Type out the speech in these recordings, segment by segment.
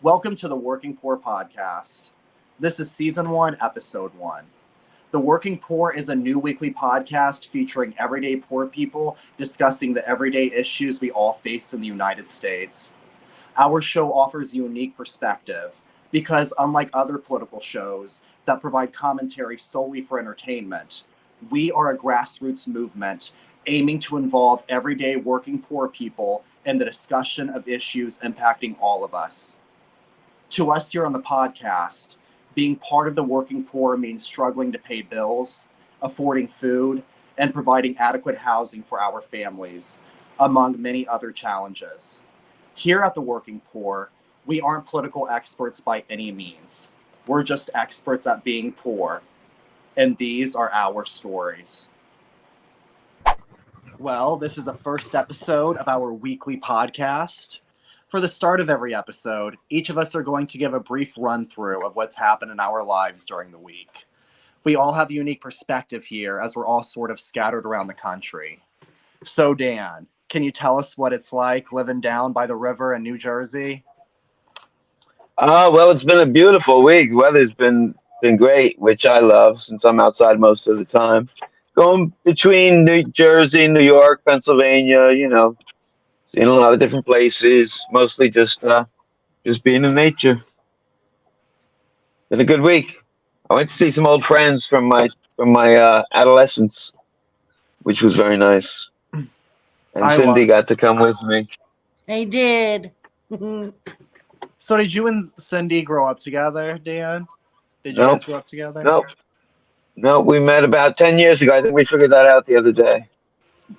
Welcome to the Working Poor Podcast. This is Season 1, Episode 1. The Working Poor is a new weekly podcast featuring everyday poor people discussing the everyday issues we all face in the United States. Our show offers a unique perspective because, unlike other political shows that provide commentary solely for entertainment, we are a grassroots movement aiming to involve everyday working poor people in the discussion of issues impacting all of us. To us here on the podcast, being part of the working poor means struggling to pay bills, affording food, and providing adequate housing for our families, among many other challenges. Here at the Working Poor, we aren't political experts by any means. We're just experts at being poor, and these are our stories. Well, this is the first episode of our weekly podcast. For the start of every episode, each of us are going to give a brief run through of what's happened in our lives during the week. We all have a unique perspective here as we're all sort of scattered around the country. So, Dan, can you tell us what it's like living down by the river in New Jersey? Well, it's been a beautiful week. Weather's been great, which I love since I'm outside most of the time. Going between New Jersey, New York, Pennsylvania, seeing a lot of different places. Mostly just being in nature. Been a good week. I went to see some old friends from my adolescence, which was very nice. And I Cindy love. got to come with me. I did. So, did you and Cindy grow up together, Dan? Did you guys Nope, grow up together? nope, nope. We met about 10 years ago. I think we figured that out the other day.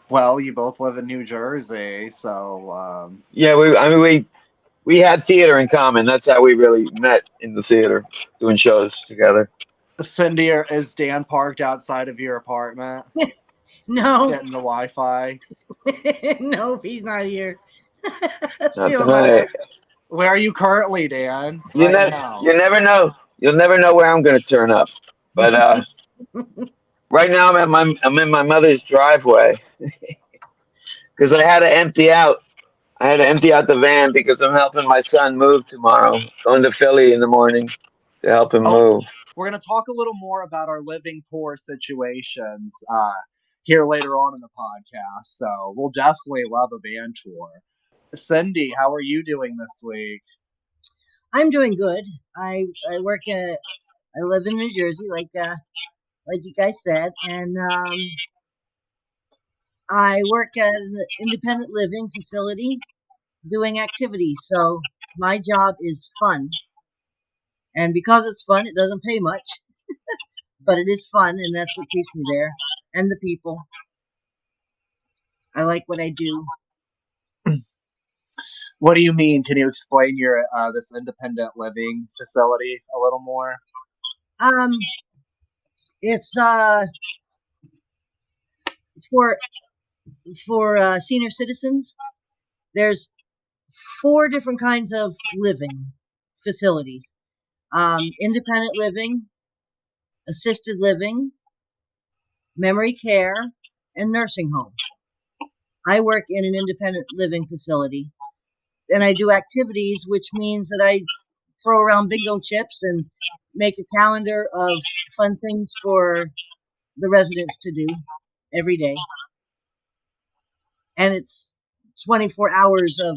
Well, you both live in New Jersey, so Yeah, we had theater in common. That's how we really met in the theater, doing shows together. Cindy, is Dan parked outside of your apartment No, getting the Wi-Fi? no, he's not here. Not Stealing my tonight. Where are you currently, Dan? You Right never, now. you never know. You'll never know where I'm going to turn up. But right now I'm in my mother's driveway because I had to empty out. I had to empty out the van because I'm helping my son move tomorrow. Going to Philly in the morning to help him Oh, move. we're going to talk a little more about our living poor situations here later on in the podcast. So we'll definitely love a band tour. Cindy, how are you doing this week? I'm doing good. I work at I live in New Jersey, like you guys said, and I work at an independent living facility doing activities. So my job is fun, and because it's fun, it doesn't pay much, but it is fun, and that's what keeps me there. And the people, I like what I do. What do you mean? Can you explain your this independent living facility a little more? Um, it's for senior citizens. There's four different kinds of living facilities: independent living, assisted living, memory care, and nursing home. I work in an independent living facility, and I do activities, which means that I throw around bingo chips and make a calendar of fun things for the residents to do every day. And it's 24 hours of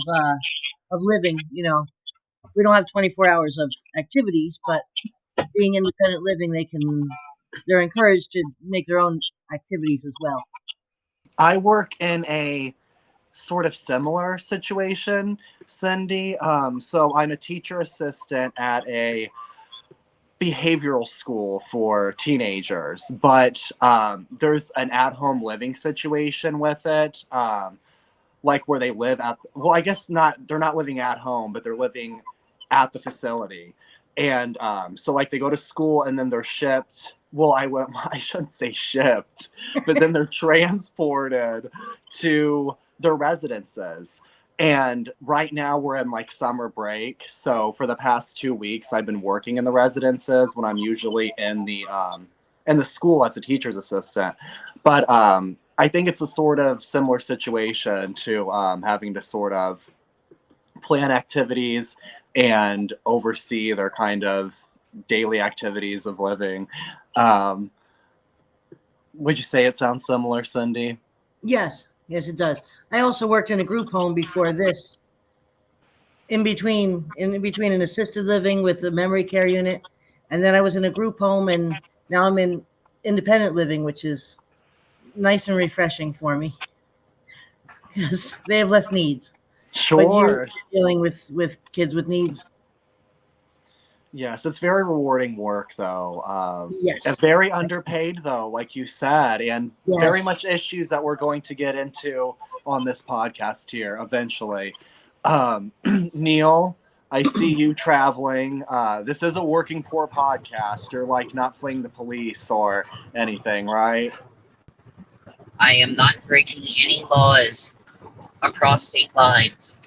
living. We don't have 24 hours of activities, but being independent living, they're encouraged to make their own activities as well. I work in a sort of similar situation, Cindy. So I'm a teacher assistant at a behavioral school for teenagers, but there's an at-home living situation with it, like where they live at. Well, I guess not. They're not living at home, but they're living at the facility, and so like they go to school and then they're shipped. Well, I shouldn't say shipped, but then they're transported to their residences. And right now we're in like summer break. So for the past 2 weeks, I've been working in the residences when I'm usually in the school as a teacher's assistant. But I think it's a sort of similar situation to having to sort of plan activities and oversee their kind of daily activities of living. Would you say it sounds similar, Cindy? Yes, it does. I also worked in a group home before this, in between an assisted living with a memory care unit, and then I was in a group home, and now I'm in independent living, which is nice and refreshing for me because they have less needs. But you're Sure. dealing with kids with needs. Yes, it's very rewarding work, though. And Yes. very underpaid, though, like you said, and very Yes. much issues that we're going to get into on this podcast here eventually. Neil, I see you traveling. This is a working poor podcast. You're like not fleeing the police or anything, right? I am not breaking any laws across state lines.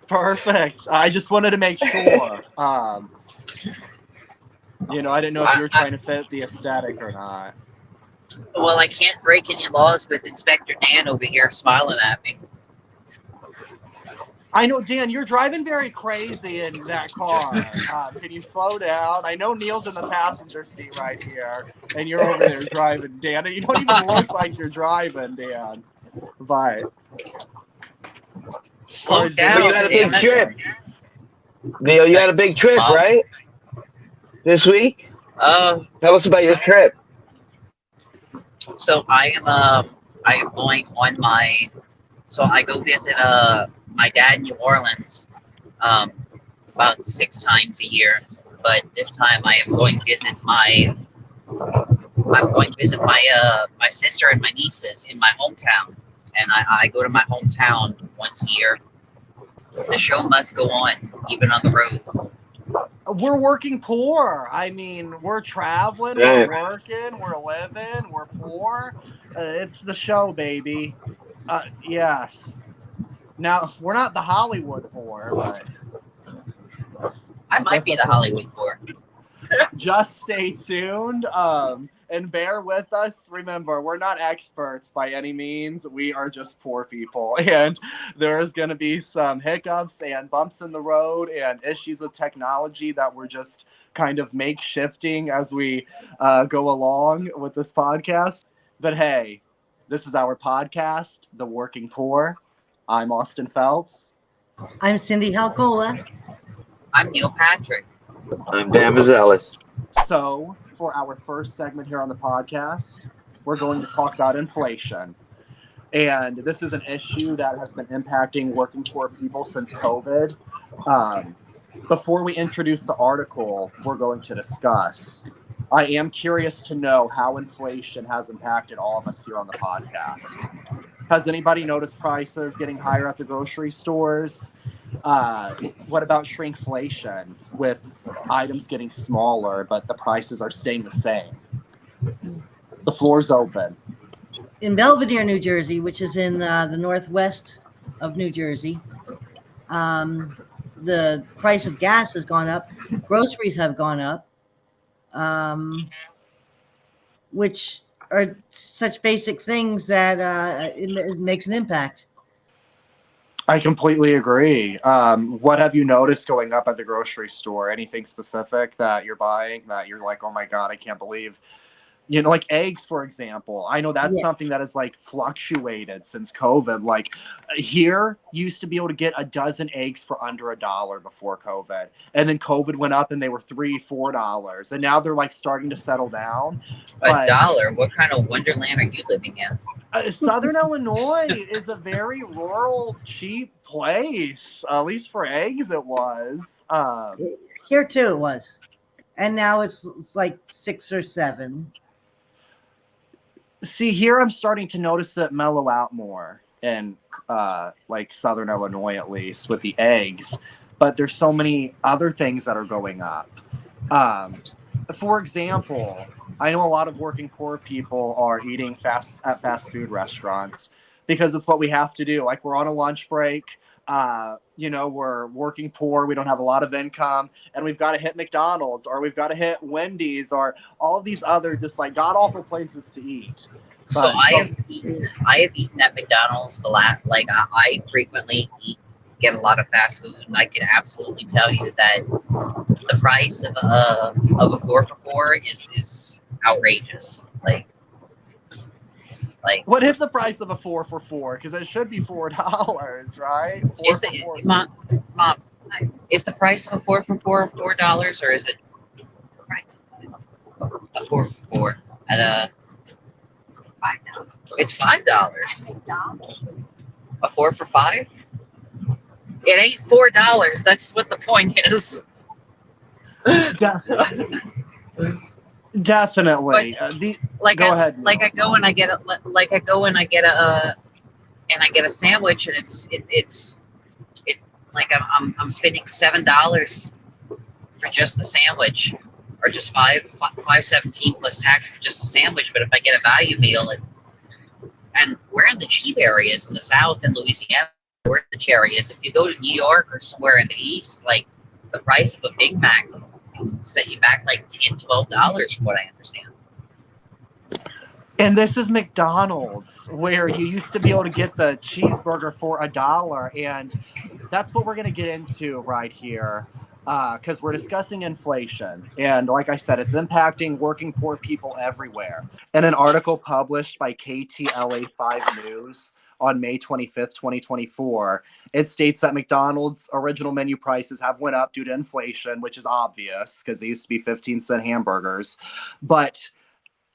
Perfect. I just wanted to make sure. I didn't know if you were trying to fit the aesthetic or not. Well, I can't break any laws with Inspector Dan over here smiling at me. I know, Dan, you're driving very crazy in that car. Can you slow down? I know Neil's in the passenger seat right here, and you're over there driving, Dan. And you don't even look like you're driving, Dan. But Slow car's down, But you doing had a damn big it. trip. Neil, you had a big trip, Mom. right? This week? Uh, Tell us about your trip. so I am going on my, so I go visit my dad in New Orleans um about 6 times a year, but this time I'm going to visit my sister and my nieces in my hometown, and I go to my hometown once a year. The show must go on, even on the road. we're working poor. I mean, we're traveling, Right. we're working, we're living, we're poor. It's the show, baby. Yes. Now, we're not the Hollywood poor, but I might be the Hollywood poor. just stay tuned and bear with us. Remember, we're not experts by any means. We are just poor people, and there's going to be some hiccups and bumps in the road and issues with technology that we're just kind of makeshifting as we go along with this podcast. But hey, this is our podcast, The Working Poor. I'm Austin Phelps. I'm Cindy Halcola. I'm Neil Patrick. I'm Dan Mazelis. So, for our first segment here on the podcast, we're going to talk about inflation. And this is an issue that has been impacting working poor people since COVID. Before we introduce the article we're going to discuss, I am curious to know how inflation has impacted all of us here on the podcast. Has anybody noticed prices getting higher at the grocery stores? What about shrinkflation with items getting smaller, but the prices are staying the same? The floor's open. In Belvedere, New Jersey, which is in the northwest of New Jersey, the price of gas has gone up. Groceries have gone up, which are such basic things that it makes an impact. I completely agree. What have you noticed going up at the grocery store? Anything specific that you're buying that you're like, oh my God, I can't believe? Like eggs, for example. I know that's Yeah. something that has like fluctuated since COVID. Like here, you used to be able to get a dozen eggs for under $1 before COVID, and then COVID went up and they were $3-4, and now they're like starting to settle down. But $1? What kind of wonderland are you living in? Southern Illinois is a very rural, cheap place. At least for eggs, it was. Here too, it was, and now it's like 6 or 7. See, here I'm starting to notice it mellow out more in like Southern Illinois, at least with the eggs. But there's so many other things that are going up. For example, I know a lot of working poor people are eating at fast food restaurants because it's what we have to do. Like we're on a lunch break. we're working poor, we don't have a lot of income, and we've got to hit McDonald's, or we've got to hit Wendy's, or all of these other just like god awful places to eat. So But I have eaten at McDonald's a lot. Like I frequently get a lot of fast food, and I can absolutely tell you that the price of a 4 for 4 is outrageous. Like what is the price of a 4 for 4? Because it should be $4, right? Four is for it, four. mom, is the price of a 4 for 4 $4, or is it a 4 for 4 at a $5? It's $5. A 4 for 5? It ain't $4. That's what the point is. Definitely. Like Go I ahead. like I go and I get a sandwich, and it's like I'm spending $7 for just the sandwich, or just $5.17 plus tax for just a sandwich. But if I get a value meal, and we're in the cheap areas in the South in Louisiana, we're in the cheap areas. If you go to New York or somewhere in the East, like the price of a Big Mac can set you back like $10-12, from what I understand. And this is McDonald's, where you used to be able to get the cheeseburger for $1, and that's what we're going to get into right here, because we're discussing inflation. And like I said, it's impacting working poor people everywhere. In an article published by KTLA 5 News on May 25th, 2024, it states that McDonald's original menu prices have went up due to inflation, which is obvious because they used to be 15-cent hamburgers. But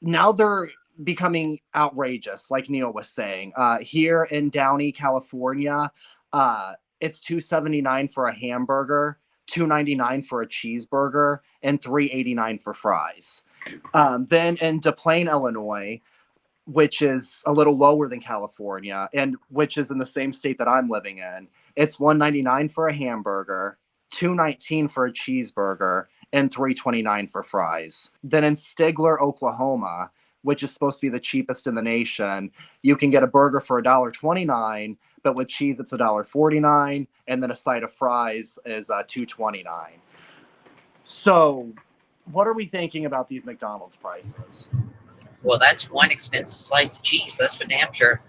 now they're becoming outrageous, like Neil was saying. Here in Downey, California, it's $2.79 for a hamburger, $2.99 for a cheeseburger, and $3.89 for fries. Then in Des Plaines, Illinois, which is a little lower than California, and which is in the same state that I'm living in, it's $1.99 for a hamburger, $2.19 for a cheeseburger, and $3.29 for fries. Then in Stigler, Oklahoma, which is supposed to be the cheapest in the nation, you can get a burger for $1.29, but with cheese it's $1.49, and then a side of fries is $2.29. So, what are we thinking about these McDonald's prices? Well, that's one expensive slice of cheese. That's for damn sure.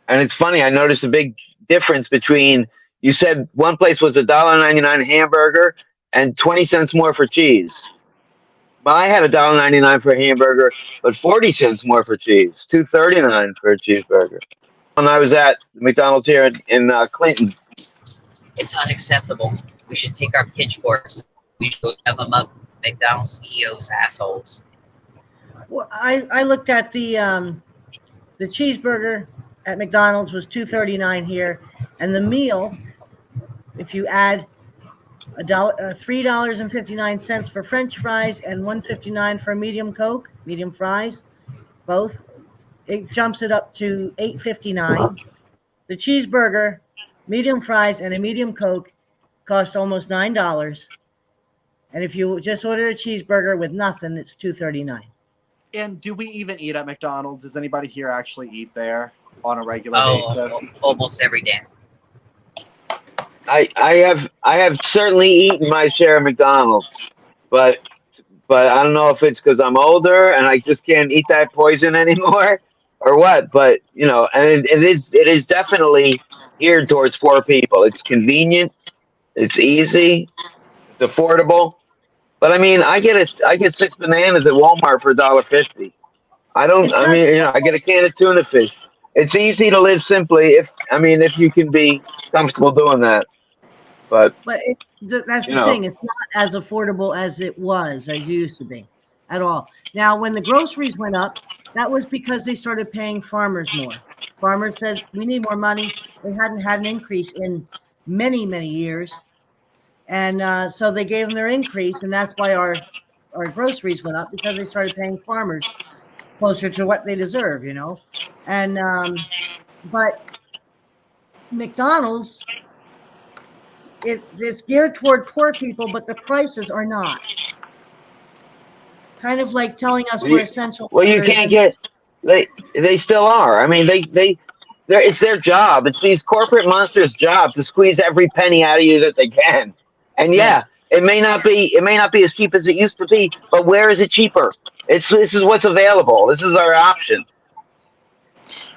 And it's funny, I noticed a big difference between, you said one place was $1.99 hamburger and 20 cents more for cheese. Well, I had $1.99 for a hamburger, but 40 cents more for cheese. $2.39 for a cheeseburger. When I was at McDonald's here in Clinton. It's unacceptable. We should take our pitchforks. We should go shove them up McDonald's CEOs' assholes. Well, I looked at the cheeseburger at McDonald's was $2.39 here, and the meal, if you add $3.59 for French fries and $1.59 for a medium Coke, medium fries, both, it jumps it up to $8.59. The cheeseburger, medium fries, and a medium Coke cost almost $9. And if you just order a cheeseburger with nothing, it's $2.39. And do we even eat at McDonald's? Does anybody here actually eat there on a regular basis? Almost every day. I have certainly eaten my share of McDonald's, but I don't know if it's because I'm older and I just can't eat that poison anymore, or what. But and it is definitely geared towards poor people. It's convenient, it's easy, it's affordable. But I mean, I get 6 bananas at Walmart for $1.50. I don't. I mean, I get a can of tuna fish. It's easy to live simply if you can be comfortable doing that. But that's the thing. It's not as affordable as it used to be at all. Now, when the groceries went up, that was because they started paying farmers more. Farmers said, we need more money. They hadn't had an increase in many, many years. And so they gave them their increase, and that's why our groceries went up, because they started paying farmers closer to what they deserve, And but McDonald's, it's geared toward poor people, but the prices are not. Kind of like telling us we're essential. Well, you can't get. They still are. I mean, they it's their job. It's these corporate monsters' job to squeeze every penny out of you that they can. And Yeah. yeah, it may not be as cheap as it used to be, but where is it cheaper? This is what's available. This is our option.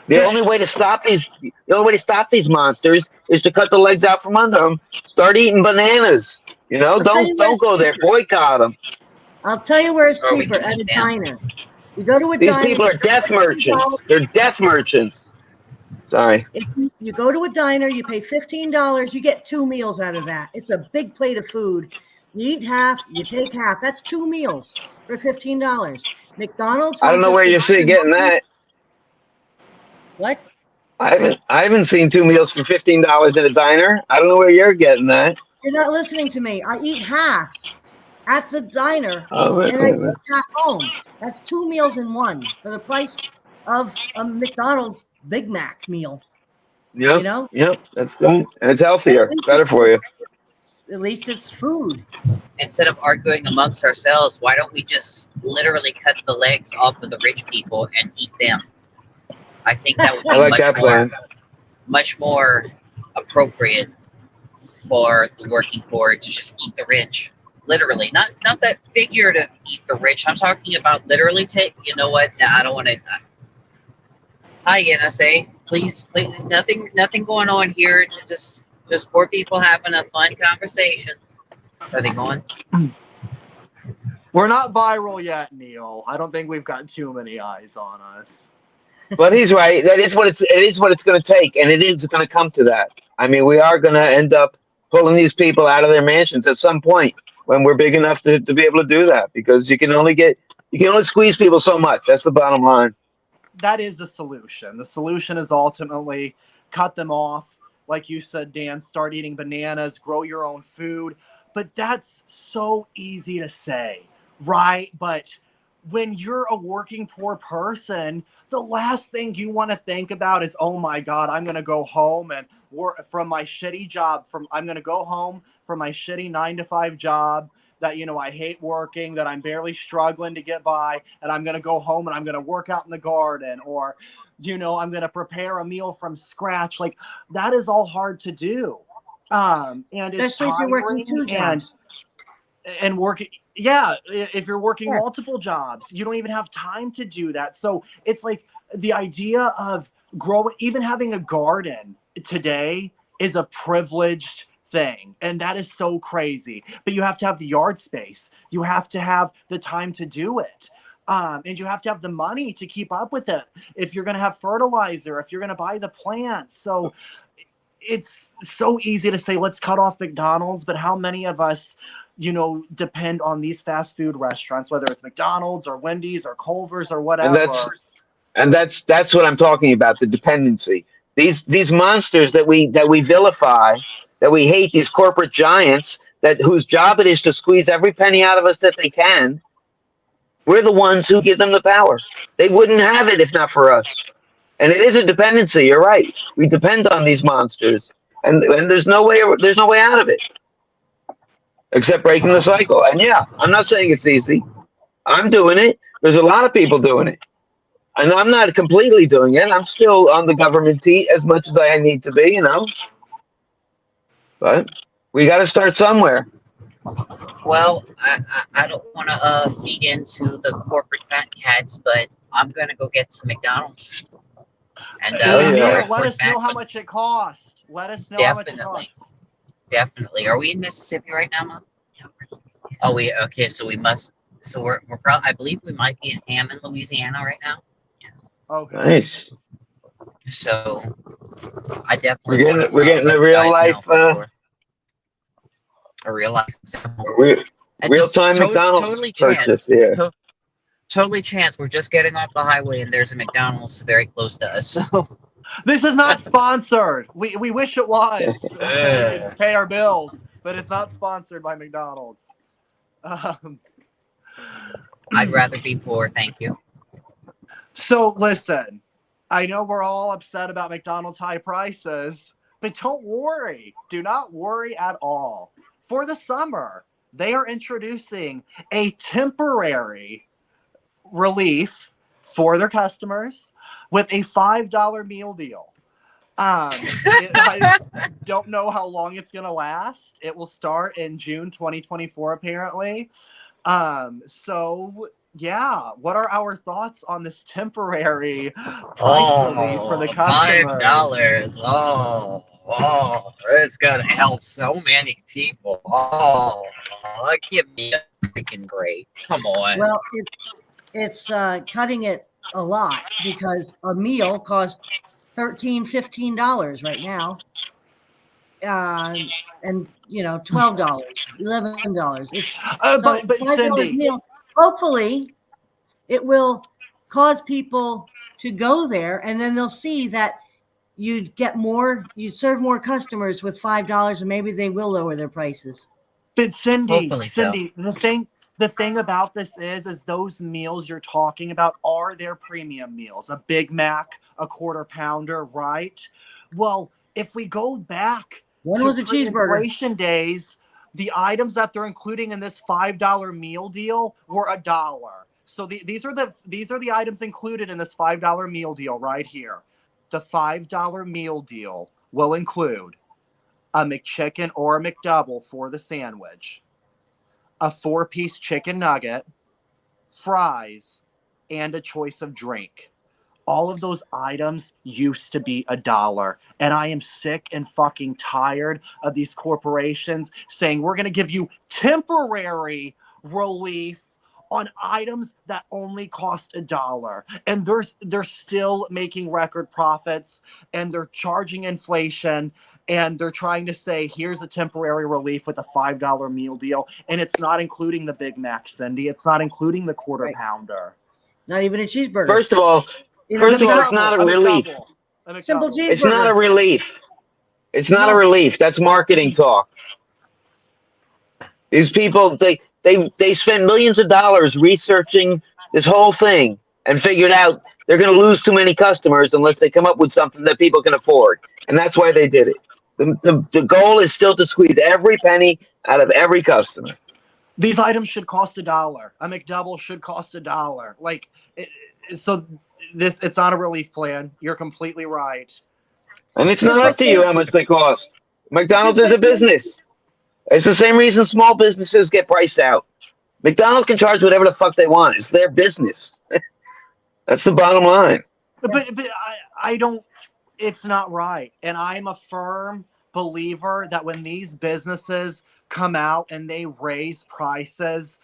The Yeah, only way to stop these monsters is to cut the legs out from under them. Start eating bananas. I'll tell you where Don't it's go there. cheaper. Boycott them. I'll tell you where it's Or we cheaper can at eat a them. diner. You go to a These diner, people you are pay death $15. merchants. They're death merchants. Sorry. If you go to a diner, you pay $15, you get 2 meals out of that. It's a big plate of food. You eat half, you take half. That's 2 meals for $15. McDonald's I don't wants know us where to you're work in getting multi. that. What? I haven't seen 2 meals for $15 in a diner. I don't know where you're getting that. You're not listening to me. I eat half at the diner Oh, wait, and I wait, take wait. half home. That's 2 meals in one for the price of a McDonald's Big You know? Yep, yep, that's good. And it's At healthier, least better for you. at least it's food. Instead of arguing amongst ourselves, why don't we just literally cut the legs off of the rich people and eat them? I think that would I be like that plan. much more appropriate for the working poor to just eat the rich. Literally, not that figurative eat the rich. I'm talking about literally take. You know what? Nah, I don't want to. Hi, NSA. Please, nothing going on here. Just poor people having a fun conversation. Are they going? we're not viral yet, Neil. I don't think we've got too many eyes on us. But he's right. It is what it's going to take, and it is going to come to that. I mean, we are going to end up pulling these people out of their mansions at some point when we're big enough to be able to do that, because you can only squeeze people so much. That's the bottom line. That is the solution. The solution is ultimately cut them off. Like you said, Dan, start eating bananas, grow your own food. But that's so easy to say, right? But when you're a working poor person, the last thing you want to think about is, oh my God, I'm going to go home and work from my shitty job. I'm going to go home from my shitty 9 to 5 job that I hate working, that I'm barely struggling to get by, and I'm going to go home and I'm going to work out in the garden, or I'm going to prepare a meal from scratch. Like, that is all hard to do. And it's Especially if you're working tiring, 2 jobs. and working, yeah, if you're working Yeah. multiple jobs, you don't even have time to do that. So it's like the idea of growing, even having a garden today is a privileged thing, and that is so crazy. But you have to have the yard space, you have to have the time to do it, and you have to have the money to keep up with it, if you're going to have fertilizer, if you're going to buy the plants. So it's so easy to say, let's cut off McDonald's, but how many of us, depend on these fast food restaurants, whether it's McDonald's or Wendy's or Culver's or And whatever? that's what I'm talking about, the dependency. These monsters that we vilify, that we hate, these corporate giants that whose job it is to squeeze every penny out of us that they can. We're the ones who give them the power. They wouldn't have it if not for us. And it is a dependency. You're right. We depend on these monsters, and there's no way out of it except breaking the cycle. And yeah, I'm not saying it's easy. I'm doing it. There's a lot of people doing it. And I'm not completely doing it. I'm still on the government seat as much as I need to be. But we got to start somewhere. Well, I don't want to feed into the corporate fat cats, but I'm gonna go get some McDonald's and Oh yeah. Neil, let report us know back. how much it costs. Let us know how much it Definitely, costs. definitely. Are we in Mississippi right now, Mom? Oh, we okay. So we must. So we're probably. I believe we might be in Hammond, Louisiana, right now. Okay. Nice. So I definitely want to We're getting let the you real guys life know for sure. A real life example. And real just time McDonald's totally purchase chance. here. Totally chance. We're just getting off the highway and there's a McDonald's very close to us. So This is not sponsored. We wish it was, so we could pay our bills, but it's not sponsored by McDonald's. Um, I'd rather be poor, thank you. so listen, I know we're all upset about McDonald's high prices, but don't worry. Do not worry at all. For the summer, they are introducing a temporary relief for their customers with a $5 meal deal. I don't know how long it's gonna last. It will start in June 2024, apparently. So yeah, what are our thoughts on this temporary price relief for the Oh, five customers? dollars. Oh, it's gonna help so many people. Oh, give me a freaking break. Come on. Well, it's cutting it a lot because a meal costs $13, $15 right now, uh, and $12, $11. It's so But $5 Cindy, meal. Hopefully, it will cause people to go there, and then they'll see that you'd serve more customers with $5, and maybe they will lower their prices. But Cindy, Hopefully so. Cindy, the thing about this is those meals you're talking about are their premium meals. A Big Mac, a quarter pounder, right? Well, if we go back One to was a cheeseburger. pre-inflation days, the items that they're including in this $5 meal deal were $1. So these are the items included in this $5 meal deal right here. The $5 meal deal will include a McChicken or a McDouble for the sandwich, a 4-piece chicken nugget, fries, and a choice of drink. All of those items used to be $1. And I am sick and fucking tired of these corporations saying we're going to give you temporary relief on items that only cost $1. And they're still making record profits, and they're charging inflation, and they're trying to say here's a temporary relief with a $5 meal deal, and it's not including the Big Mac, Cindy. It's not including the quarter Right. pounder. Not even a cheeseburger. First of all, Just it's not a relief. simple It's not a cheeseburger. relief. It's not a No, relief. That's marketing talk. These people, they spend millions of dollars researching this whole thing and figured out they're going to lose too many customers unless they come up with something that people can afford, and that's why they did it. The goal is still to squeeze every penny out of every customer, these items should cost $1. A McDouble should cost $1. So it's not a relief plan. You're completely right. and it's not Just up like to you they, how much they cost. McDonald's just is like a business. It's the same reason small businesses get priced out. McDonald's can charge whatever the fuck they want. It's their business. That's the bottom line. But I don't. It's not right, and I'm a firm believer that when these businesses come out and they raise prices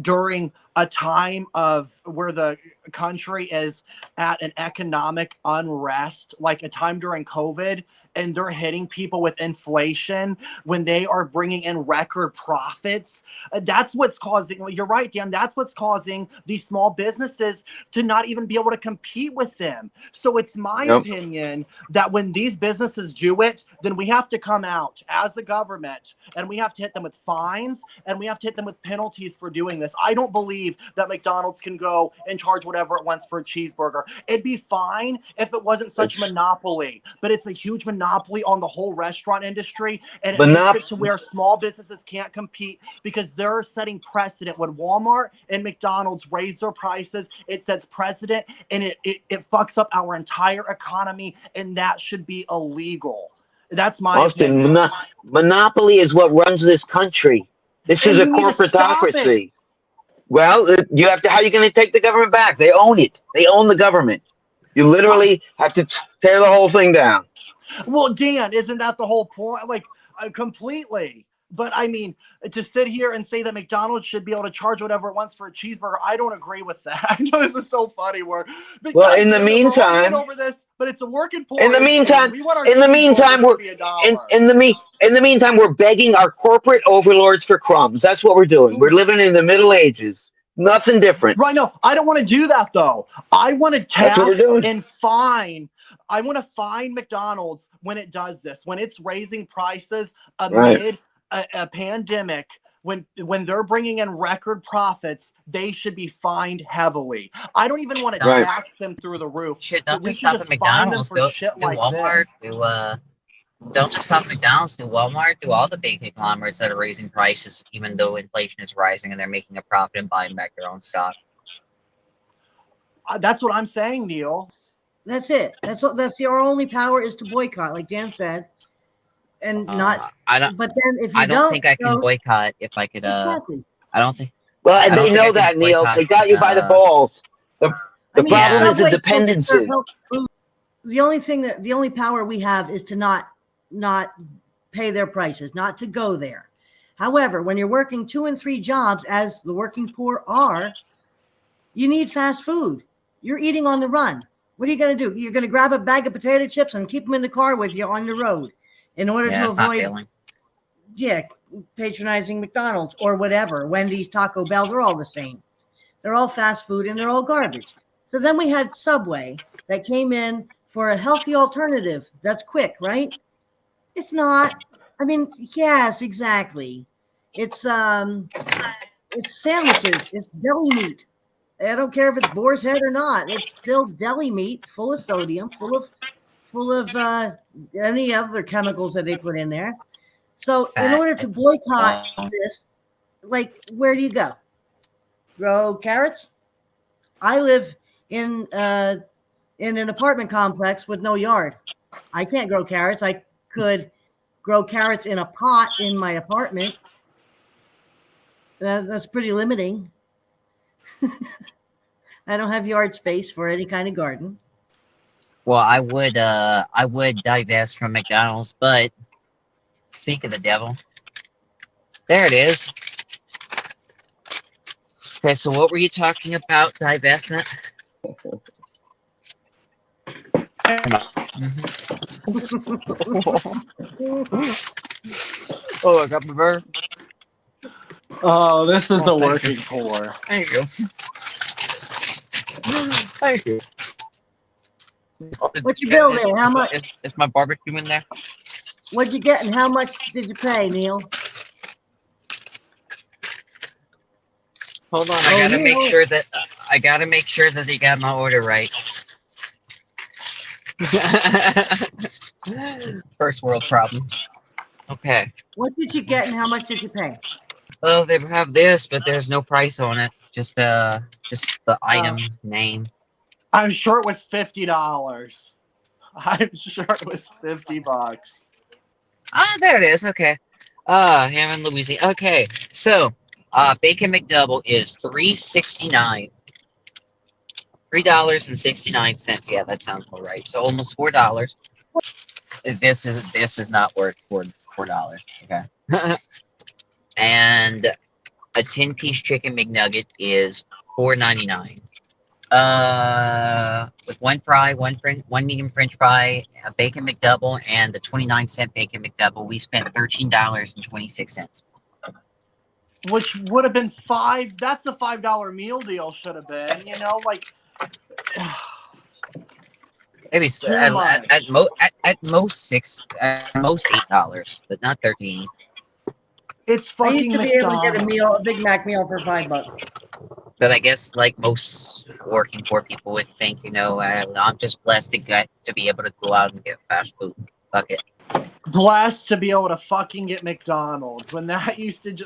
during a time of where the country is at an economic unrest, like a time during COVID, and they're hitting people with inflation when they are bringing in record profits. That's what's causing, well, you're right, Dan, that's what's causing these small businesses to not even be able to compete with them. So it's my Yep. opinion that when these businesses do it, then we have to come out as the government and we have to hit them with fines and we have to hit them with penalties for doing this. I don't believe that McDonald's can go and charge whatever it wants for a cheeseburger. It'd be fine if it wasn't such a It's monopoly, but it's a huge monopoly on the whole restaurant industry, and it makes monop- it to where small businesses can't compete because they're setting precedent. When Walmart and McDonald's raise their prices, it sets precedent, and it fucks up our entire economy, and that should be illegal. That's my Austin, opinion. monopoly is what runs this country. This is And a you need to stop it. corporatocracy. Well, you have to. How are you going to take the government back? They own it. They own the government. You Well, literally have to tear the whole thing down. Well, Dan, isn't that the whole point? Like, completely. But I mean, to sit here and say that McDonald's should be able to charge whatever it wants for a cheeseburger, I don't agree with that. I know this is so funny. But Well, God damn it, we're arguing over this, but it's a working in poor the issue, and meantime, we want our in the meantime, cheeseburgers to we're be $1. in the meantime we're begging our corporate overlords for crumbs. That's what we're doing. We're living in the Middle Ages. Nothing different. Right? No, I don't want to do that though. I want to That's what we're tax doing. and fine. I want to fine McDonald's when it does this, when it's raising prices Right. amid a pandemic. When they're bringing in record profits, they should be fined heavily. I don't even want to Right. tax them through the roof, Shit, but don't we just should stop at just fine them McDonald's. for shit Do like Walmart. this. Don't just stop at McDonald's. Do Walmart. Do all the big conglomerates that are raising prices, even though inflation is rising and they're making a profit and buying back their own stock. That's what I'm saying, Neil. That's it. That's our only power is to boycott, like Dan said, and not. I don't. But then if I you don't don't think I can go boycott if I could. exactly, I don't think. Well, and I they don't think I know can that, Neil. boycott. They got you by the balls. The I the mean, problem Yeah. is the Subway's supposed to serve dependency. healthy food. The only power we have is to not pay their prices, not to go there. However, when you're working 2 and 3 jobs, as the working poor are, you need fast food. You're eating on the run. What are you going to do? You're going to grab a bag of potato chips and keep them in the car with you on the road in order Yeah, to it's not avoid, failing. yeah, patronizing McDonald's or whatever. Wendy's, Taco Bell, they're all the same. They're all fast food and they're all garbage. So then we had Subway that came in for a healthy alternative that's quick, right? It's not. I mean, yes, exactly. It's it's sandwiches, it's deli meat. I don't care if it's boar's head or not. It's still deli meat, full of sodium, full of any other chemicals that they put in there. So, in Fat. order to boycott Well, this, like, where do you go? Grow carrots? I live in an apartment complex with no yard. I can't grow carrots. I could grow carrots in a pot in my apartment. That's pretty limiting. I don't have yard space for any kind of garden. well, I would divest from McDonald's, but speak of the devil, there it is. Okay, so what were you talking about? Divestment. Oh, I got my burger. Oh, this is Oh, the thank you. working poor. Thank you. Thank you. What's your bill there? How much? Is my barbecue in there? What'd you get and how much did you pay, Neil? Hold on, Oh, Neil. I gotta make sure that they got my order right. First world problems. Okay. What did you get and how much did you pay? Oh, they have this, but there's no price on it. Just the item name. I'm sure it was $50. I'm sure it was $50. Ah, there it is. Okay. Hammond, Louisiana. Okay, so bacon McDouble is $3.69. $3.69. Yeah, that sounds about right. So almost $4. This is not worth $4. Okay. And a 10-piece chicken McNugget is $4.99. With one fry, one medium French fry, a bacon McDouble, and the 29-cent bacon McDouble, we spent $13.26. Which would have been five. That's a $5 meal deal. Should have been. You know, like Maybe too much. at most $8, but not 13. It's I used fucking to be able to get McDonald's. a Big Mac meal for $5. But I guess like most working poor people would think, I'm just blessed to be able to go out and get fast food. Fuck it. Blessed to be able to fucking get McDonald's when that used to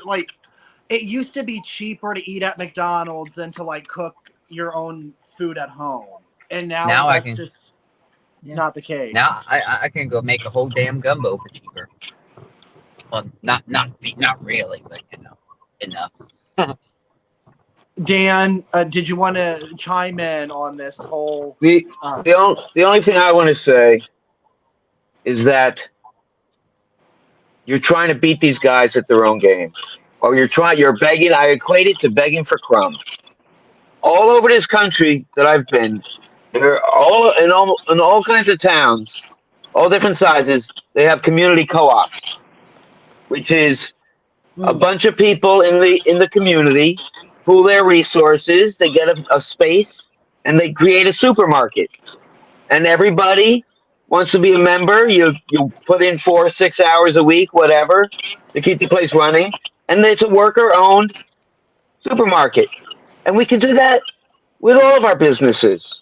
it used to be cheaper to eat at McDonald's than to like cook your own food at home, and now I that's can just not the case. now I can go make a whole damn gumbo for cheaper. Well, not really, but enough. Dan, did you want to chime in on this whole? The only thing I want to say is that you're trying to beat these guys at their own game, or you're begging. I equate it to begging for crumbs. All over this country that I've been, they're in all kinds of towns, all different sizes. They have community co-ops, which is a bunch of people in the community pool their resources. They get a space and they create a supermarket, and everybody wants to be a member. You put in 4 or 6 hours a week, whatever, to keep the place running, and it's a worker owned supermarket, and we can do that with all of our businesses.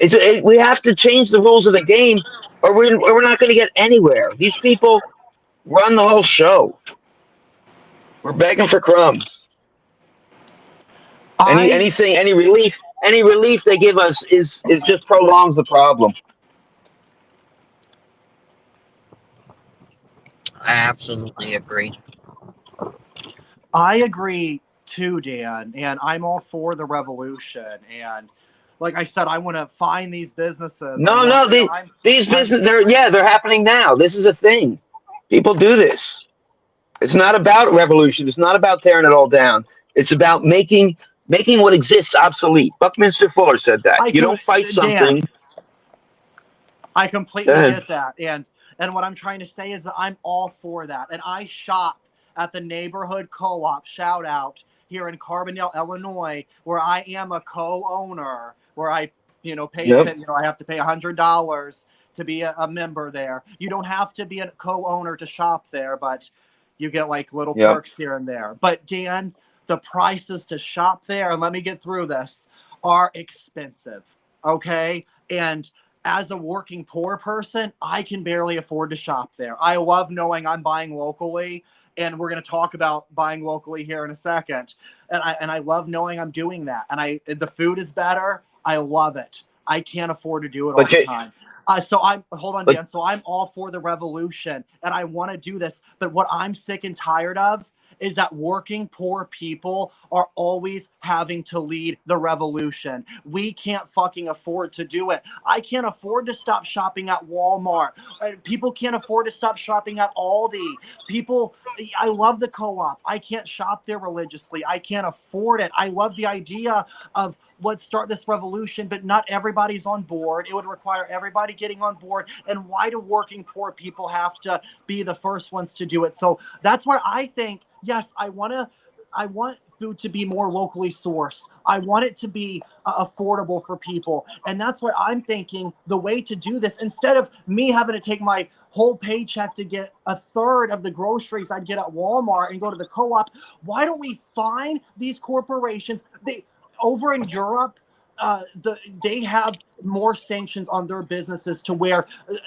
We have to change the rules of the game, or we're not going to get anywhere. These people run the whole show. We're begging for crumbs. Any relief? any relief they give us is just prolongs the problem. I absolutely agree. I agree too, Dan, and I'm all for the revolution. And like I said, I want to find these businesses. I No, want, no, these I'm, business they're happening now. This is a thing. People do this. It's not about revolution. It's not about tearing it all down. It's about making what exists obsolete. Buckminster Fuller said that. I You can, don't fight Dan, something. I Go completely ahead. get that. And what I'm trying to say is that I'm all for that. And I shop at the neighborhood co-op, shout out, here in Carbondale, Illinois, where I am a co-owner, where I, pay Yep. I have to pay $100 to be a member there. You don't have to be a co-owner to shop there, but you get like little Yep. perks here and there. But Dan, the prices to shop there, and let me get through this, are expensive. Okay. And as a working poor person, I can barely afford to shop there. I love knowing I'm buying locally, and we're going to talk about buying locally here in a second. And I love knowing I'm doing that. And the food is better. I love it. I can't afford to do it all But the you, time. So I'm hold on, but Dan. So I'm all for the revolution, and I want to do this. But what I'm sick and tired of is that working poor people are always having to lead the revolution. We can't fucking afford to do it. I can't afford to stop shopping at Walmart. People can't afford to stop shopping at Aldi. People, I love the co-op. I can't shop there religiously. I can't afford it. I love the idea of let's start this revolution, but not everybody's on board. It would require everybody getting on board. And why do working poor people have to be the first ones to do it? So that's where I think, yes, I want food to be more locally sourced. I want it to be affordable for people. And that's why I'm thinking the way to do this, instead of me having to take my whole paycheck to get a third of the groceries I'd get at Walmart and go to the co-op, why don't we find these corporations? They over in Europe, they have more sanctions on their businesses to where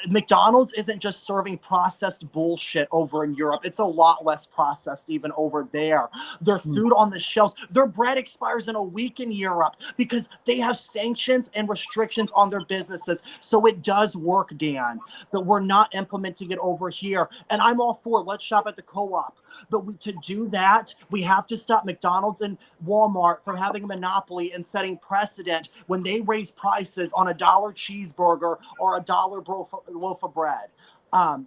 McDonald's isn't just serving processed bullshit over in Europe. It's a lot less processed even over there. Their food on the shelves, their bread expires in a week in Europe because they have sanctions and restrictions on their businesses. So it does work, Dan, that we're not implementing it over here. And I'm all for let's shop at the co-op. But to do that, we have to stop McDonald's and Walmart from having a monopoly and setting precedent when they raise prices on a $1 cheeseburger or a loaf of bread.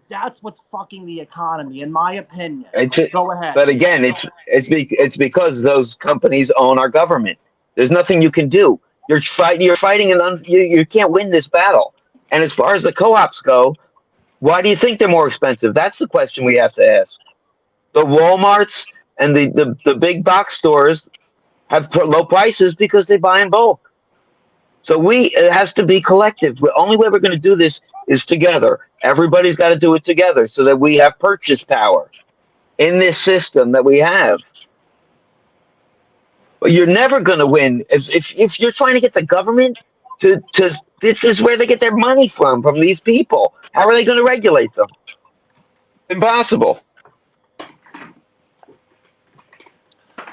That's what's fucking the economy, in my opinion. it's, Go ahead. but again, it's because those companies own our government. There's nothing you can do. You're fighting you can't win this battle. And as far as the co-ops go, why do you think they're more expensive? That's the question we have to ask. The Walmarts and the big box stores have low prices because they buy in bulk. So it has to be collective. The only way we're going to do this is together. Everybody's got to do it together so that we have purchase power in this system that we have. But you're never going to win if you're trying to get the government to. This is where they get their money from these people. How are they going to regulate them? Impossible.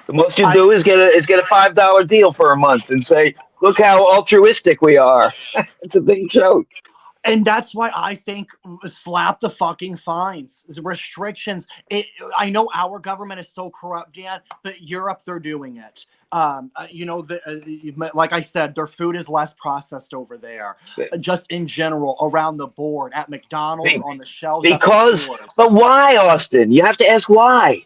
The most you I do is get a $5 deal for a month and say, "Look how altruistic we are." It's a big joke. And that's why I think slap the fucking fines, restrictions. I know our government is so corrupt, Dan, but Europe, they're doing it. Like I said, their food is less processed over there. Just in general, around the board, at McDonald's, Be- on the shelves, at the Because, stores. but why, Austin? You have to ask why.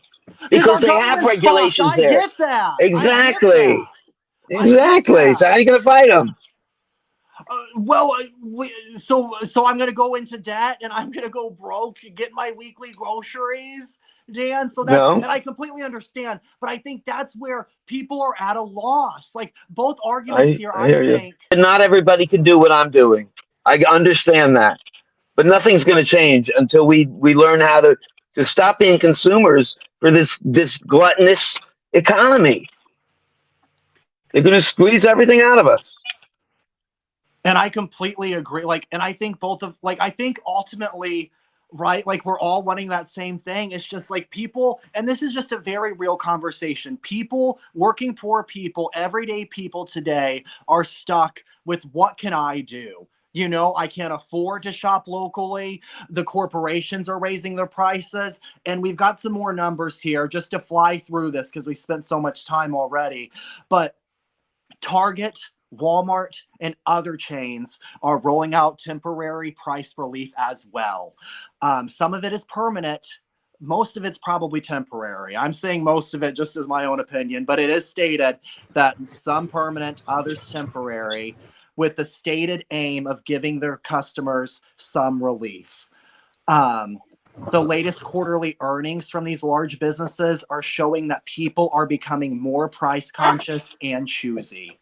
Because Because our they have government's fucked. regulations I there. get that. I get that. Exactly. I get Exactly. So that. how are you going to fight them? So I'm gonna go into debt and I'm gonna go broke to get my weekly groceries, Dan. So No, and I completely understand, but I think that's where people are at a loss. Like both arguments here, I I hear you. think. Not everybody can do what I'm doing. I understand that. But nothing's going to change until we learn how to stop being consumers for this gluttonous economy. They're going to squeeze everything out of us. And I completely agree. Like, and I think I think ultimately, right? Like we're all wanting that same thing. It's just like people, and this is just a very real conversation. People, working poor people, everyday people today are stuck with what can I do? You know, I can't afford to shop locally. The corporations are raising their prices. And we've got some more numbers here just to fly through this because we spent so much time already. But Target, Walmart, and other chains are rolling out temporary price relief as well. Some of it is permanent. Most of it's probably temporary. I'm saying most of it just as my own opinion, but it is stated that some permanent, others temporary, with the stated aim of giving their customers some relief. Um, the latest quarterly earnings from these large businesses are showing that people are becoming more price conscious and choosy.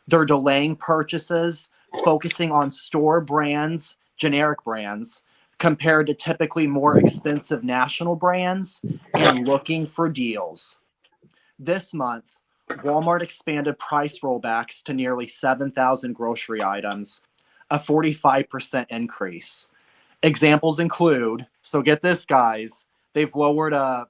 They're delaying purchases, focusing on store brands, generic brands, compared to typically more expensive national brands, and looking for deals. This month, Walmart expanded price rollbacks to nearly 7,000 grocery items, a 45% increase. Examples include, so get this, guys, they've lowered a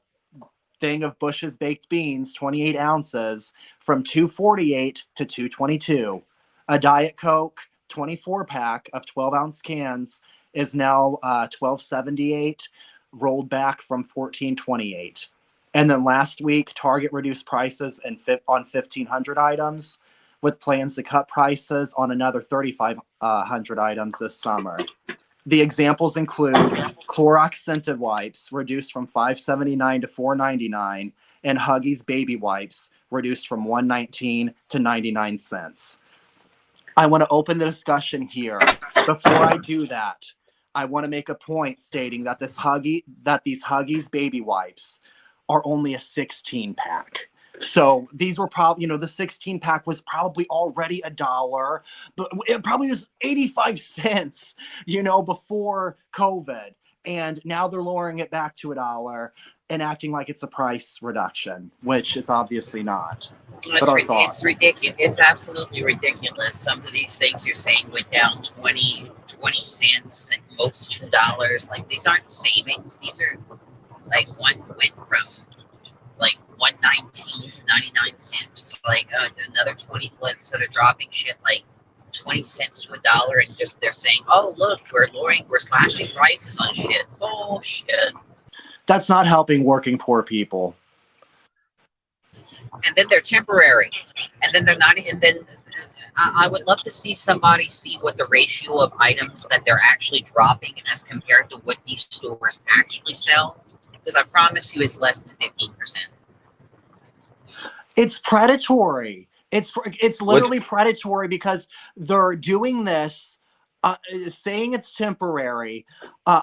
thing of Bush's baked beans, 28 ounces, from 248 to 222. A Diet Coke 24 pack of 12-ounce cans is now 1278, rolled back from 1428. And then last week, Target reduced prices on 1,500 items, with plans to cut prices on another 3,500 items this summer. The examples include Clorox scented wipes reduced from $5.79 to $4.99, and Huggies baby wipes reduced from $1.19 to 99 cents. I want to open the discussion here. Before I do that, I want to make a point stating that these Huggies baby wipes are only a 16 pack. So these were probably, the 16 pack was probably already $1, but it probably was 85 cents, before COVID. And now they're lowering it back to $1 and acting like it's a price reduction, which it's obviously not. It's ridiculous. It's absolutely ridiculous. Some of these things you're saying went down 20 cents and most $2. Like, these aren't savings. These are like one went from like 119 to 99 cents. Like another 20. So they're dropping shit like 20 cents to $1, and just they're saying, "Oh, look, we're slashing prices on shit." Oh shit. That's not helping working poor people. And then they're temporary, and then they're not. And then I would love to see somebody see what the ratio of items that they're actually dropping as compared to what these stores actually sell, because I promise you it's less than 15%. It's predatory. It's literally predatory because they're doing this, saying it's temporary,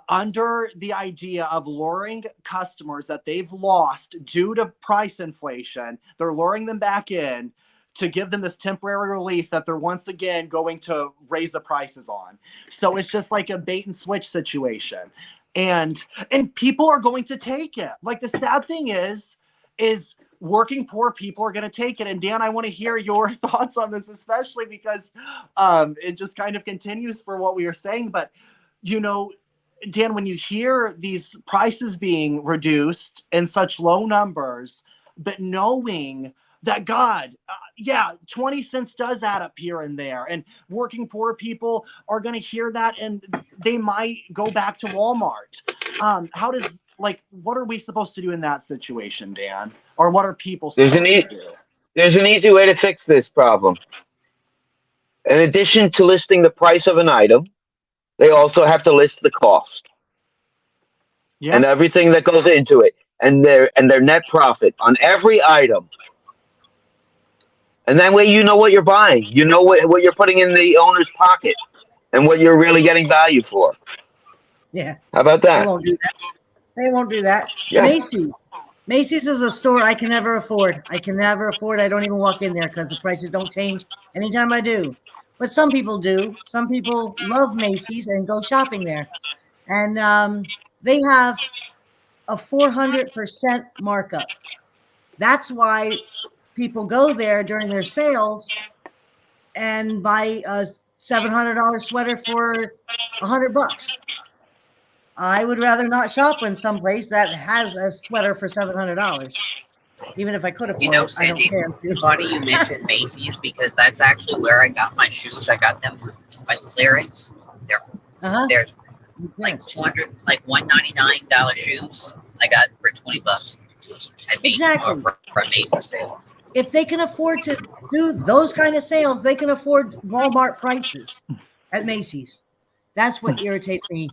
under the idea of luring customers that they've lost due to price inflation. They're luring them back in to give them this temporary relief that they're once again going to raise the prices on. So it's just like a bait and switch situation. And people are going to take it. Like, the sad thing is working poor people are going to take it. And Dan, I want to hear your thoughts on this, especially because it just kind of continues for what we were saying. But, Dan, when you hear these prices being reduced in such low numbers, but knowing that, God, 20 cents does add up here and there. And working poor people are going to hear that and they might go back to Walmart. What are we supposed to do in that situation, Dan? Or what are people supposed to do? There's an easy way to fix this problem. In addition to listing the price of an item, they also have to list the cost and everything that goes into it, and their net profit on every item. And that way you know what you're buying. You know what you're putting in the owner's pocket and what you're really getting value for. Yeah. How about that? They won't do that. They won't do that. Yeah. Macy's is a store I can never afford. I don't even walk in there because the prices don't change anytime I do. But some people do. Some people love Macy's and go shopping there. And they have a 400% markup. That's why people go there during their sales and buy a $700 sweater for $100. I would rather not shop in some place that has a sweater for $700. Even if I could afford You know, it, I don't Sandy, care to. funny you mentioned Macy's because that's actually where I got my shoes. I got them by clearance. They're Uh-huh. they're like Yes. 200, like $199 shoes. I got for $20 at Macy's Exactly. for a Macy's sale. If they can afford to do those kind of sales, they can afford Walmart prices at Macy's. That's what irritates me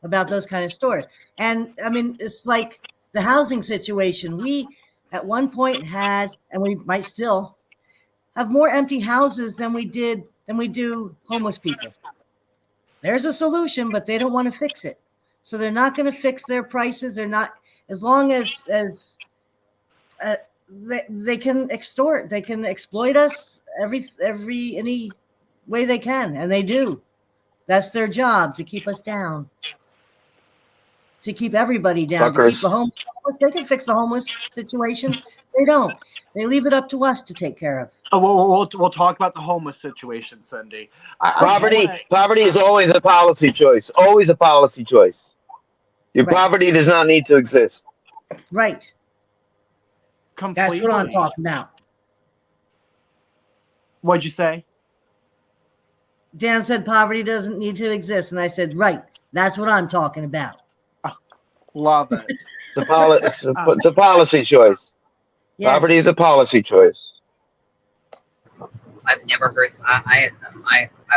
about those kind of stores. And I mean, it's like the housing situation. We at one point had, and we might still have more empty houses than we do homeless people. There's a solution, but they don't want to fix it. So they're not going to fix their prices. They're not, as long as uh, they can extort, they can exploit us any way they can, and they do. That's their job, to keep us down, to keep everybody down, to keep the Fuckers. homeless. They can fix the homeless situation. They don't. They leave it up to us to take care of. Oh, we'll talk about the homeless situation, Cindy. I Poverty, wanna poverty is always a policy choice. Always a policy choice. Your Right. poverty does not need to exist. Right. completely. That's what I'm talking about. What'd you say? Dan said poverty doesn't need to exist, and I said, right. That's what I'm talking about. Love it. It's a policy choice. Yes. Poverty is a policy choice. I've never heard. I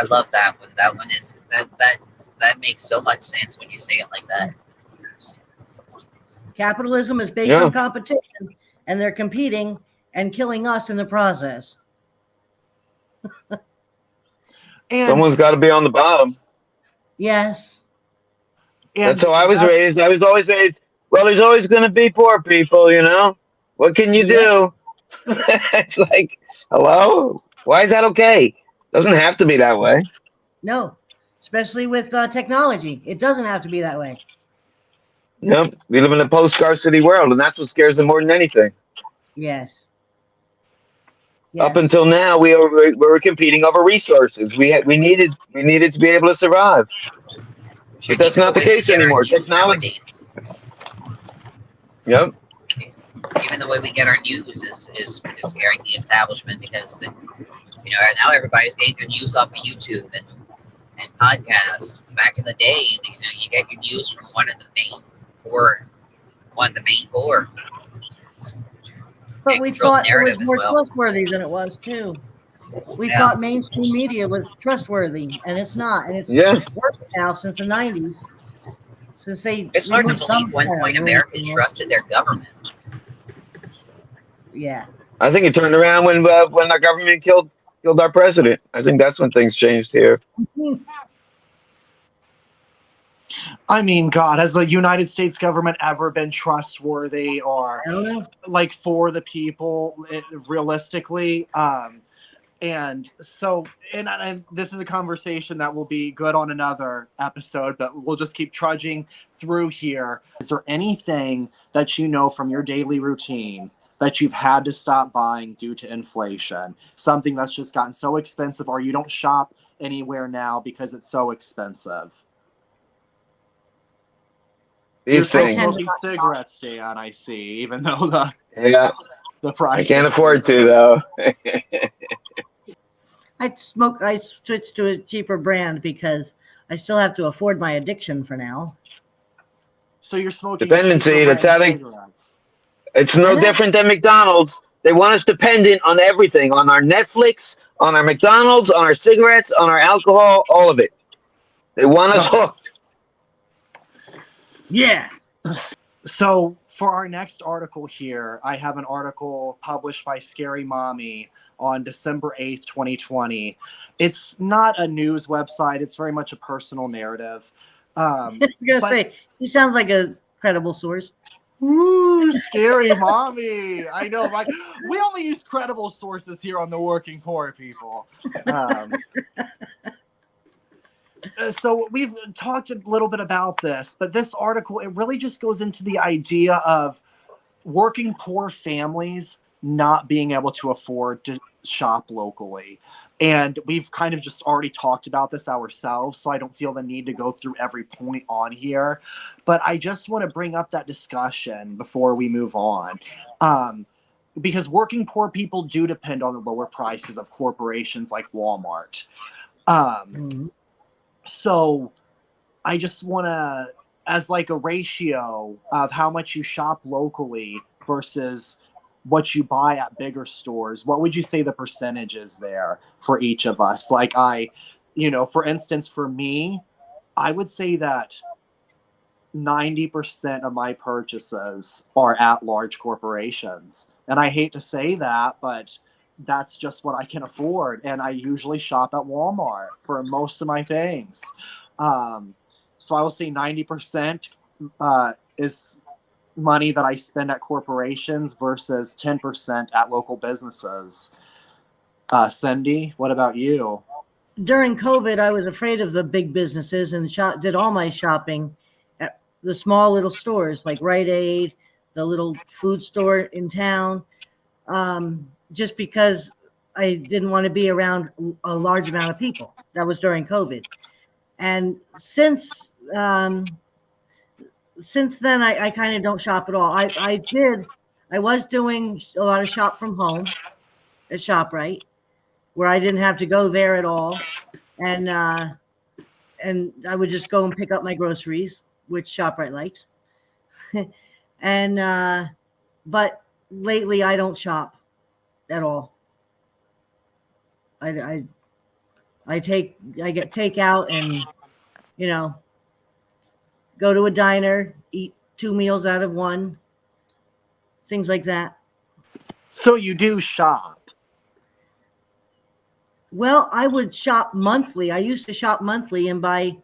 love that one. That one is that makes so much sense when you say it like that. Capitalism is based Yeah. on competition, and they're competing and killing us in the process. And Someone's got to be on the bottom. Yes. That's how I was raised. I was always raised. Well, there's always going to be poor people, you know. What can you do? It's like, hello? Why is that okay? Doesn't have to be that way. No, especially with technology. It doesn't have to be that way. Yep. We live in a post-scarcity world, and that's what scares them more than anything. Yes. Up until now, we were competing over resources. We needed to be able to survive. But that's not the case anymore. Technology. Yep. Even the way we get our news is scaring the establishment because now everybody's getting their news off of YouTube and podcasts. Back in the day, you get your news from one of the main four. But we thought it was more trustworthy than it was too. We thought mainstream media was trustworthy, and it's not. And it's worse now since the 90s. Since they It's hard to believe one point Americans trusted their government. Yeah. I think it turned around when our government killed our president. I think that's when things changed here. I mean, God, has the United States government ever been trustworthy or like for the people realistically? And so, and this is a conversation that will be good on another episode, but we'll just keep trudging through here. Is there anything that you know from your daily routine that you've had to stop buying due to inflation? Something that's just gotten so expensive, or you don't shop anywhere now because it's so expensive? These things. You're smoking cigarettes, Dan, I see, even though the price. I can't afford to, though. I switched to a cheaper brand because I still have to afford my addiction for now. So you're smoking dependency. That's how they. Cigarettes. It's no different than McDonald's. They want us dependent on everything, on our Netflix, on our McDonald's, on our cigarettes, on our alcohol, all of it. They want us hooked. Yeah. So for our next article here, I have an article published by Scary Mommy on December 8th, 2020. It's not a news website. It's very much a personal narrative. I was going to say, he sounds like a credible source. Ooh, Scary Mommy. I know, like, we only use credible sources here on the Working Poor People. So we've talked a little bit about this, but this article, it really just goes into the idea of working poor families not being able to afford to shop locally. And we've kind of just already talked about this ourselves, so I don't feel the need to go through every point on here. But I just want to bring up that discussion before we move on. Because working poor people do depend on the lower prices of corporations like Walmart. So I just want to, as like a ratio of how much you shop locally versus what you buy at bigger stores, what would you say the percentage is there for each of us? Like for instance, for me, I would say that 90% of my purchases are at large corporations. And I hate to say that, but that's just what I can afford. And I usually shop at Walmart for most of my things. So I will say 90% is money that I spend at corporations versus 10% at local businesses. Cindy, what about you? During COVID, I was afraid of the big businesses and did all my shopping at the small little stores like Rite Aid, the little food store in town, just because I didn't want to be around a large amount of people. That was during COVID. And since then, I kind of don't shop at all. I was doing a lot of shop from home at ShopRite, where I didn't have to go there at all. And I would just go and pick up my groceries, which ShopRite likes. And but lately I don't shop at all. I get takeout and go to a diner, eat 2 meals out of one, things like that. So you do shop. Well, I would shop monthly. I used to shop monthly and spend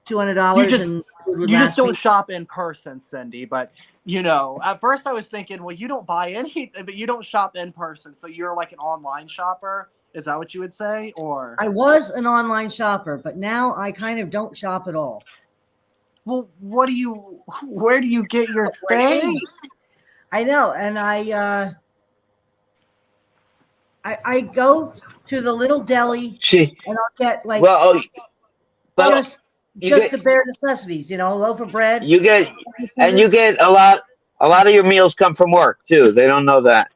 $200 and food would You just last don't me. shop in person, Cindy. But at first I was thinking, well, you don't buy anything, but you don't shop in person, so you're like an online shopper. Is that what you would say, or? I was an online shopper, but now I kind of don't shop at all. Well, where do you get your Where do you things? I know, and I go to the little deli She and I'll get like well, oh, well, just you just get the bare necessities, a loaf of bread. you get and you get a lot. A lot of your meals come from work too. They don't know that.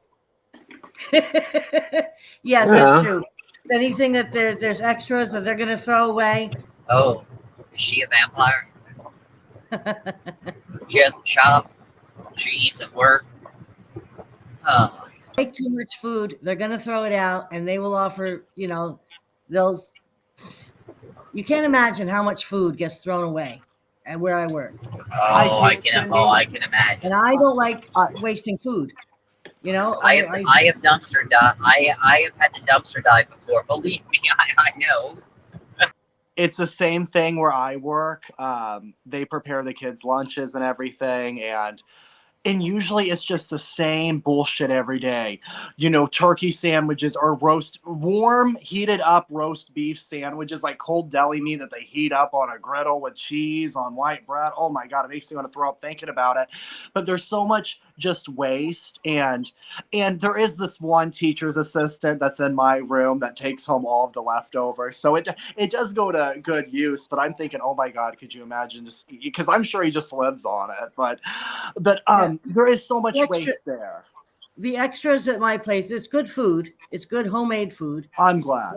Yes, that's Yeah. true. Anything that there's extras that they're gonna throw away. Oh, is she a vampire? She doesn't shop. She eats at work. Huh. Make too much food, they're gonna throw it out, and they will offer. They'll. You can't imagine how much food gets thrown away at where I work, I can't, Cindy. I can imagine. and I don't like I- wasting food. I have dumpster dive. I have had to dumpster dive before. Believe me, I know. It's the same thing where I work. They prepare the kids' lunches and everything, and usually it's just the same bullshit every day. Turkey sandwiches or warm, heated up roast beef sandwiches, like cold deli meat that they heat up on a griddle with cheese on white bread. Oh my God, it makes me want to throw up thinking about it. But there's so much just waste. And there is this one teacher's assistant that's in my room that takes home all of the leftovers. So it does go to good use. But I'm thinking, oh my God, could you imagine just because I'm sure he just lives on it. But there is so much waste there. The extras at my place, it's good food. It's good homemade food. I'm glad.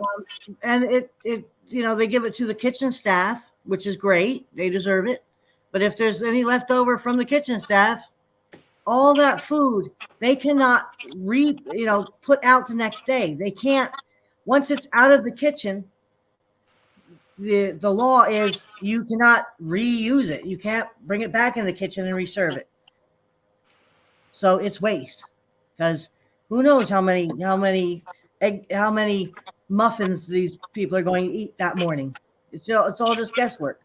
And they give it to the kitchen staff, which is great. They deserve it. But if there's any left over from the kitchen staff, all that food, they cannot put out the next day. They can't, once it's out of the kitchen, the law is you cannot reuse it. You can't bring it back in the kitchen and reserve it. So it's waste, because who knows how many muffins these people are going to eat that morning. It's all just guesswork.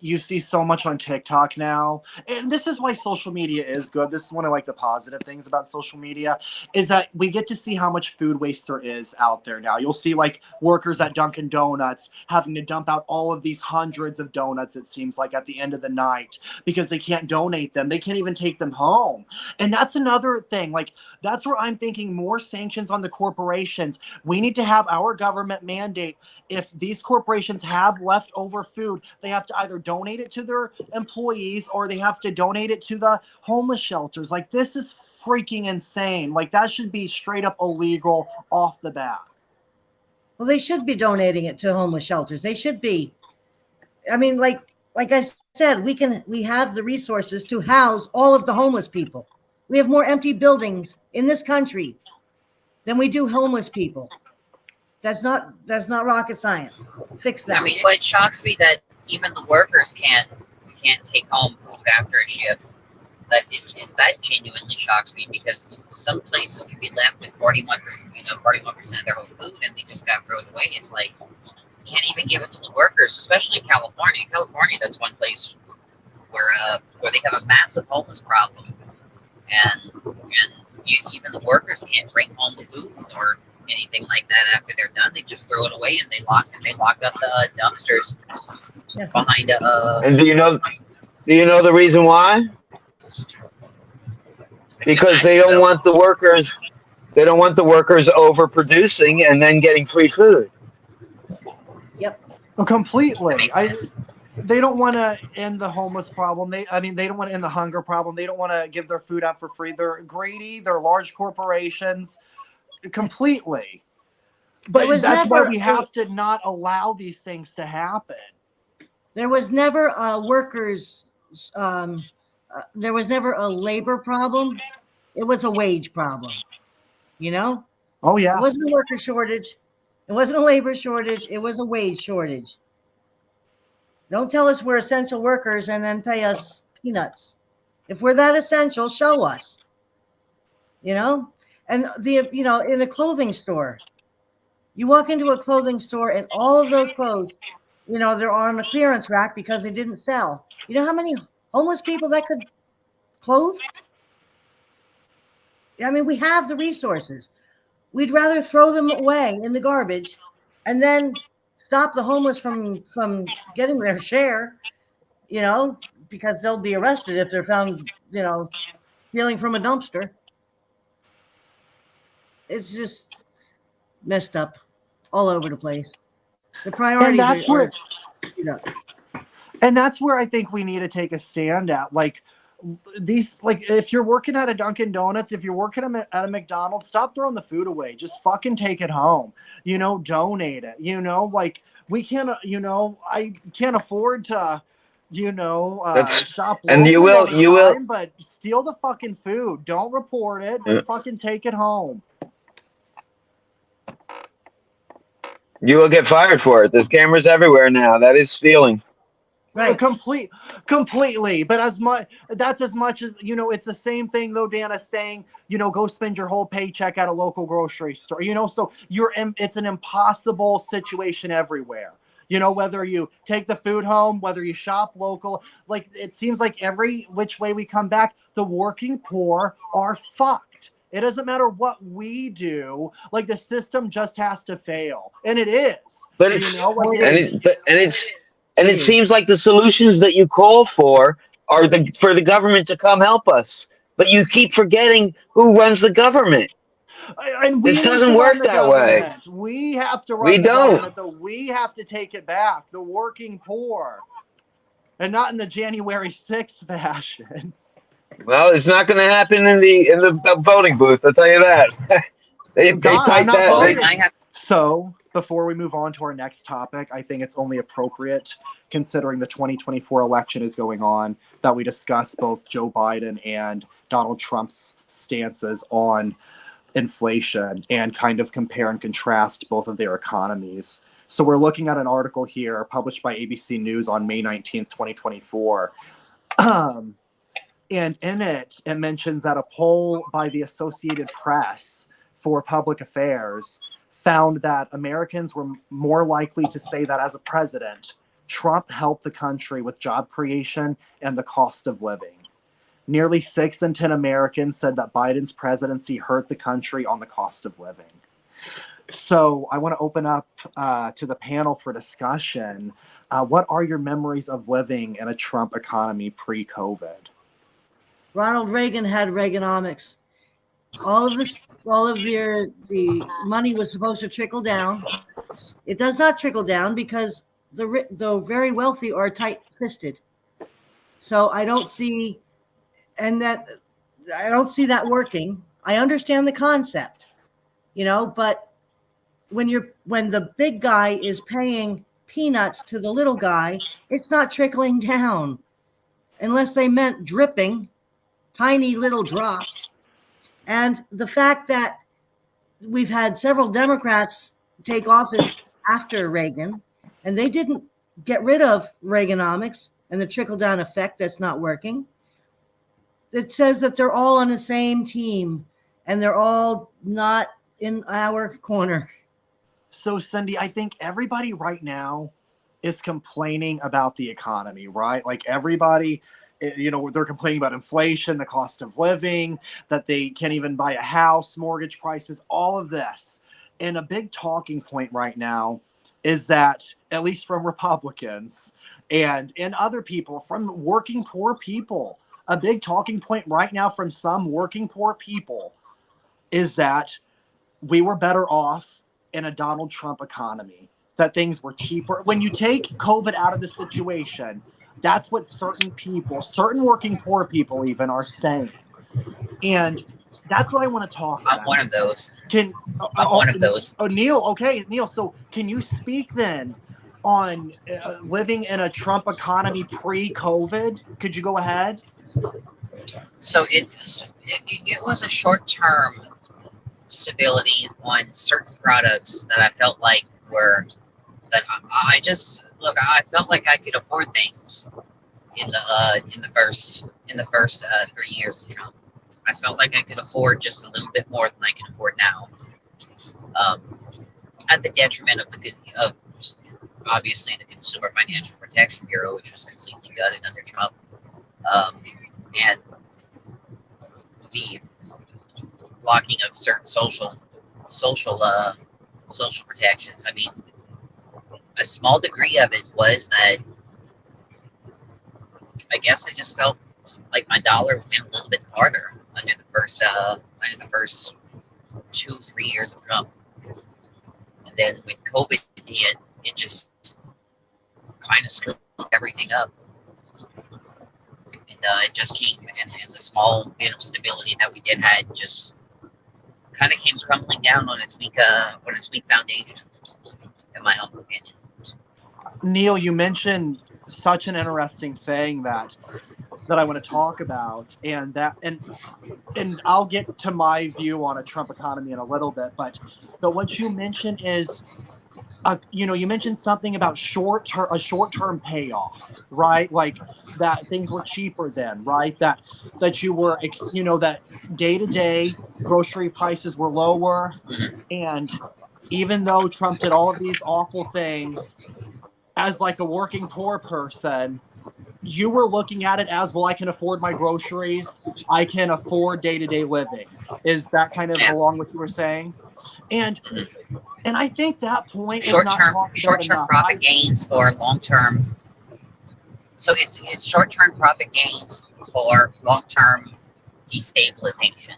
you see so much on TikTok now. And this is why social media is good. This is one of like the positive things about social media is that we get to see how much food waste there is out there now. You'll see like workers at Dunkin' Donuts having to dump out all of these hundreds of donuts, it seems like, at the end of the night because they can't donate them. They can't even take them home. And that's another thing. Like, that's where I'm thinking more sanctions on the corporations. We need to have our government mandate if these corporations have leftover food, they have to either donate it to their employees or they have to donate it to the homeless shelters. Like, this is freaking insane. Like, that should be straight up illegal off the bat. Well, they should be donating it to homeless shelters. They should be. I mean, like I said, we have the resources to house all of the homeless people. We have more empty buildings in this country than we do homeless people. That's not rocket science. Fix that. I mean, but it shocks me that even the workers can't take home food after a shift. That genuinely shocks me because some places can be left with 41%, 41% of their whole food, and they just got thrown away. It's like you can't even give it to the workers, especially in California. California, that's one place where they have a massive homeless problem, and even the workers can't bring home the food or anything like that after they're done. They just throw it away and they lock up the dumpsters behind And do you know the reason why? Because they don't want the workers. They don't want the workers overproducing and then getting free food. Yep. Well, completely. They don't want to end the homeless problem. They don't want to end the hunger problem. They don't want to give their food out for free. They're greedy. They're large corporations. Completely. But that's why we have to not allow these things to happen. There was never a workers. There was never a labor problem. It was a wage problem. You know? Oh yeah. It wasn't a worker shortage. It wasn't a labor shortage. It was a wage shortage. Don't tell us we're essential workers and then pay us peanuts. If we're that essential, show us. You know? And in a clothing store, you walk into a clothing store and all of those clothes, they're on a clearance rack because they didn't sell. You know how many homeless people that could clothe? I mean, we have the resources. We'd rather throw them away in the garbage and then stop the homeless from getting their share, because they'll be arrested if they're found, stealing from a dumpster. It's just messed up all over the place. The priorities are and that's where I think we need to take a stand at. Like, if you're working at a Dunkin' Donuts, if you're working at a McDonald's, stop throwing the food away. Just fucking take it home. Donate it. We can't. I can't afford to. Stop and you locally will all the time, but steal the fucking food. Don't report it, but fucking take it home. You will get fired for it. There's cameras everywhere now. That is stealing. Right. Completely. But that's as much as, it's the same thing though, Dana, saying, go spend your whole paycheck at a local grocery store, so it's an impossible situation everywhere. Whether you take the food home, whether you shop local, like it seems like every which way we come back, the working poor are fucked. It doesn't matter what we do. Like, the system just has to fail, and it is. But it seems like the solutions that you call for are for the government to come help us. But you keep forgetting who runs the government. And this doesn't work that way. We have to run the government, though. We have to take it back. The working poor, and not in the January 6th fashion. Well, it's not going to happen in the voting booth. I'll tell you that. they type that. So, before we move on to our next topic, I think it's only appropriate, considering the 2024 election is going on, that we discuss both Joe Biden and Donald Trump's stances on inflation and kind of compare and contrast both of their economies. So we're looking at an article here published by ABC News on May 19th, 2024. And in it mentions that a poll by the Associated Press for Public Affairs found that Americans were more likely to say that as a president Trump helped the country with job creation and the cost of living. Nearly 6 in 10 Americans said that Biden's presidency hurt the country on the cost of living. So I want to open up to the panel for discussion. What are your memories of living in a Trump economy pre-COVID? Ronald Reagan had Reaganomics. All of this, all of the money was supposed to trickle down. It does not trickle down because the very wealthy are tight-fisted. So I don't see, and that I don't see that working. I understand the concept, but when the big guy is paying peanuts to the little guy, it's not trickling down unless they meant dripping, tiny little drops. And the fact that we've had several Democrats take office after Reagan, and they didn't get rid of Reaganomics and the trickle down effect that's not working. It says that they're all on the same team and they're all not in our corner. So, Cindy, I think everybody right now is complaining about the economy, right? Like everybody, they're complaining about inflation, the cost of living, that they can't even buy a house, mortgage prices, all of this. And a big talking point right now is that, at least from Republicans and other people, from working poor people, a big talking point right now from some working poor people is that we were better off in a Donald Trump economy, that things were cheaper. When you take COVID out of the situation, that's what certain people, certain working poor people even, are saying. And that's what I want to talk about. I'm one of those. I'm one of those. Neil, okay, Neil, so can you speak then on living in a Trump economy pre-COVID? Could you go ahead? So it was a short-term stability on certain products that I felt like were that I just look. I felt like I could afford things in the first 3 years of Trump. I felt like I could afford just a little bit more than I can afford now, um, at the detriment of obviously the Consumer Financial Protection Bureau, which was completely gutted under Trump, and the blocking of certain social protections. I mean, a small degree of it was that I guess I just felt like my dollar went a little bit farther under the first 2-3 years of Trump, and then when COVID hit, it just kind of screwed everything up. And it just came, and the small bit of stability that we did had just kind of came crumbling down on its weak foundation, in my humble opinion. Neil, you mentioned such an interesting thing that I want to talk about, and I'll get to my view on a Trump economy in a little bit, but what you mentioned is, you mentioned something about a short-term payoff, right? Like that things were cheaper then, right? That you were, that day-to-day grocery prices were lower, Mm-hmm. and even though Trump did all of these awful things, as like a working poor person, you were looking at it as, well, I can afford my groceries, I can afford day-to-day living. Is that kind of along what you were saying? And I think that point is not talked about enough. Profit gains for long term. So it's short term profit gains for long term destabilization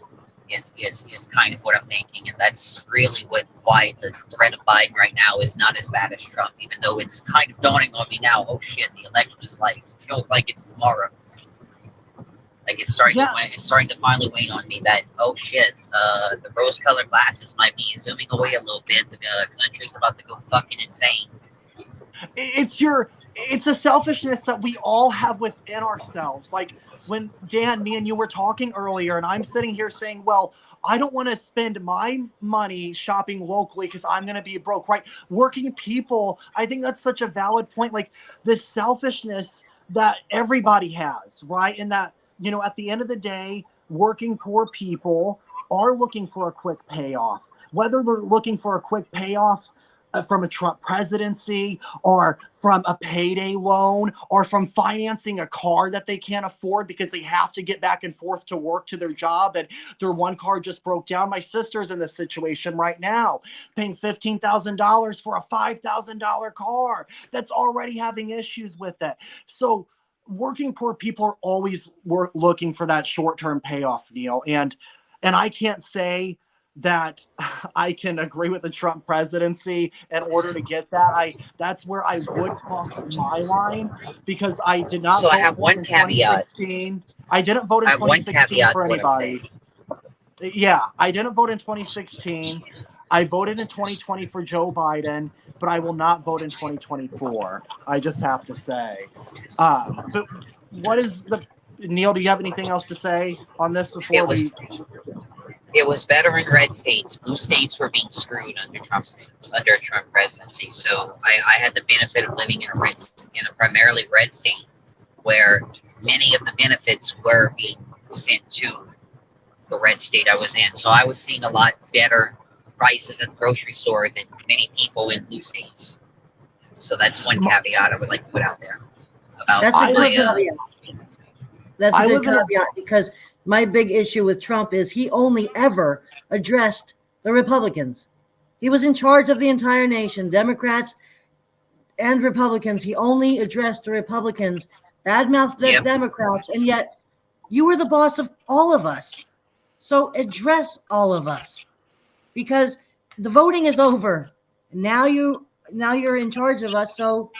is kind of what I'm thinking, and that's really why the threat of Biden right now is not as bad as Trump, even though it's kind of dawning on me now. Oh shit, the election is feels like it's tomorrow. Like it's starting to finally wane on me that, oh shit, the rose-colored glasses might be zooming away a little bit. The country's about to go fucking insane. It's a selfishness that we all have within ourselves. Like when Dan, me and you were talking earlier, and I'm sitting here saying, well, I don't want to spend my money shopping locally because I'm going to be broke, right? Working people, I think that's such a valid point. Like the selfishness that everybody has, right? And that, at the end of the day, working poor people are looking for a quick payoff. Whether they're looking for a quick payoff from a Trump presidency, or from a payday loan, or from financing a car that they can't afford because they have to get back and forth to work to their job and their one car just broke down. My sister's in this situation right now, paying $15,000 for a $5,000 car that's already having issues with it. So working poor people are always looking for that short-term payoff, Neil. And I can't say that I can agree with the Trump presidency in order to get that. That's where I would cross my line, because I did So not I vote have for him one in caveat. 2016. I didn't vote in I have one 2016 caveat for to what I'm saying. anybody. Yeah, I didn't vote in 2016. I voted in 2020 for Joe Biden, but I will not vote in 2024. I just have to say. But what is the Neil? Do you have anything else to say on this before It was we? it was better in red states. Blue states were being screwed under a Trump presidency. So I had the benefit of living in a primarily red state where many of the benefits were being sent to the red state I was in. So I was seeing a lot better prices at the grocery store than many people in blue states. So that's one caveat I would like to put out there about That's a I good live in my. a caveat. That's a I good live in a caveat, because my big issue with Trump is he only ever addressed the Republicans. He was in charge of the entire nation, Democrats and Republicans. He only addressed the Republicans, badmouthed the Yep. Democrats, and yet you were the boss of all of us. So address all of us, because the voting is over. Now you're in charge of us, so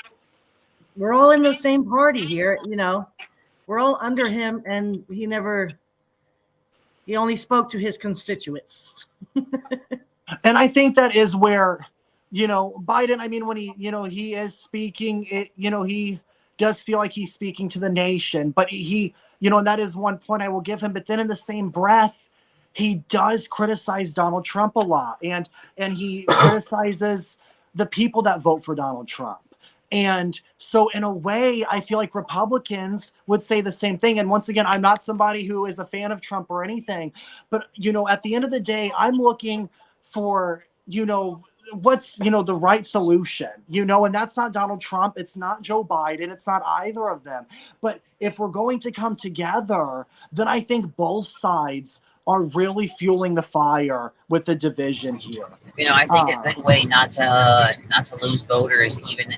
we're all in the same party here, We're all under him, and he only spoke to his constituents. And I think that is where, Biden, I mean, when he is speaking, he does feel like he's speaking to the nation, but and that is one point I will give him. But then in the same breath, he does criticize Donald Trump a lot. And he criticizes the people that vote for Donald Trump. And so, in a way, I feel like Republicans would say the same thing. And once again, I'm not somebody who is a fan of Trump or anything, but, at the end of the day, I'm looking for, what's, the right solution, and that's not Donald Trump. It's not Joe Biden. It's not either of them. But if we're going to come together, then I think both sides are really fueling the fire with the division here. I think a good way not to lose voters, even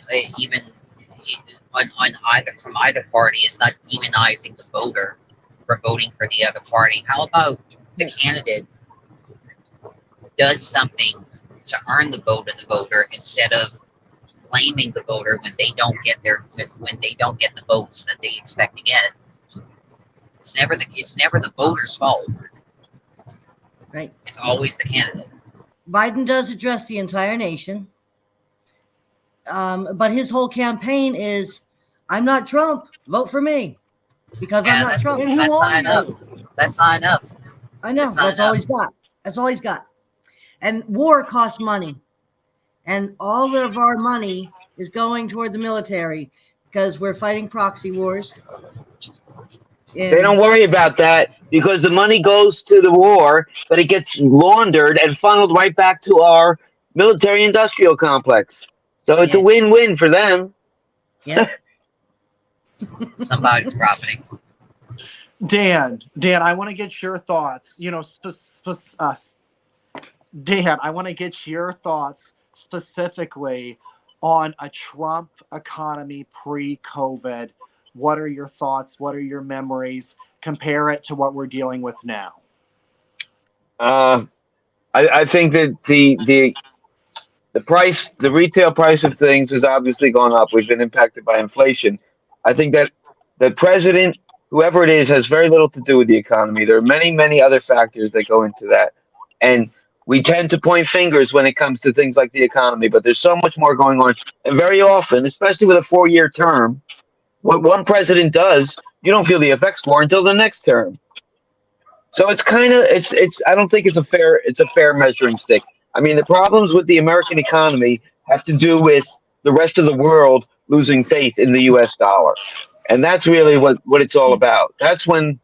on either from either party, is not demonizing the voter for voting for the other party. How about the candidate does something to earn the vote of the voter instead of blaming the voter when they don't get the votes that they expect to get? It's never the voter's fault. Right. It's always the candidate. Biden does address the entire nation, but his whole campaign is, "I'm not Trump. Vote for me," because I'm not Trump. And who That's are not enough. you? That's not enough. I know. That's all he's got. That's all he's got. And war costs money, and all of our money is going toward the military because we're fighting proxy wars. They don't worry about that because the money goes to the war, but it gets laundered and funneled right back to our military industrial complex. So it's a win-win for them. Yeah. Somebody's profiting. Dan, I want to get your thoughts. Dan, I want to get your thoughts specifically on a Trump economy pre-COVID. What are your thoughts? What are your memories? Compare it to what we're dealing with now. I think that the retail price of things has obviously gone up. We've been impacted by inflation. I think that the president, whoever it is, has very little to do with the economy. There are many, many other factors that go into that. And we tend to point fingers when it comes to things like the economy, but there's so much more going on. And very often, especially with a 4-year term, what one president does, you don't feel the effects for until the next term. So it's I don't think it's a fair measuring stick. I mean, the problems with the American economy have to do with the rest of the world losing faith in the US dollar. And that's really what it's all about. That's when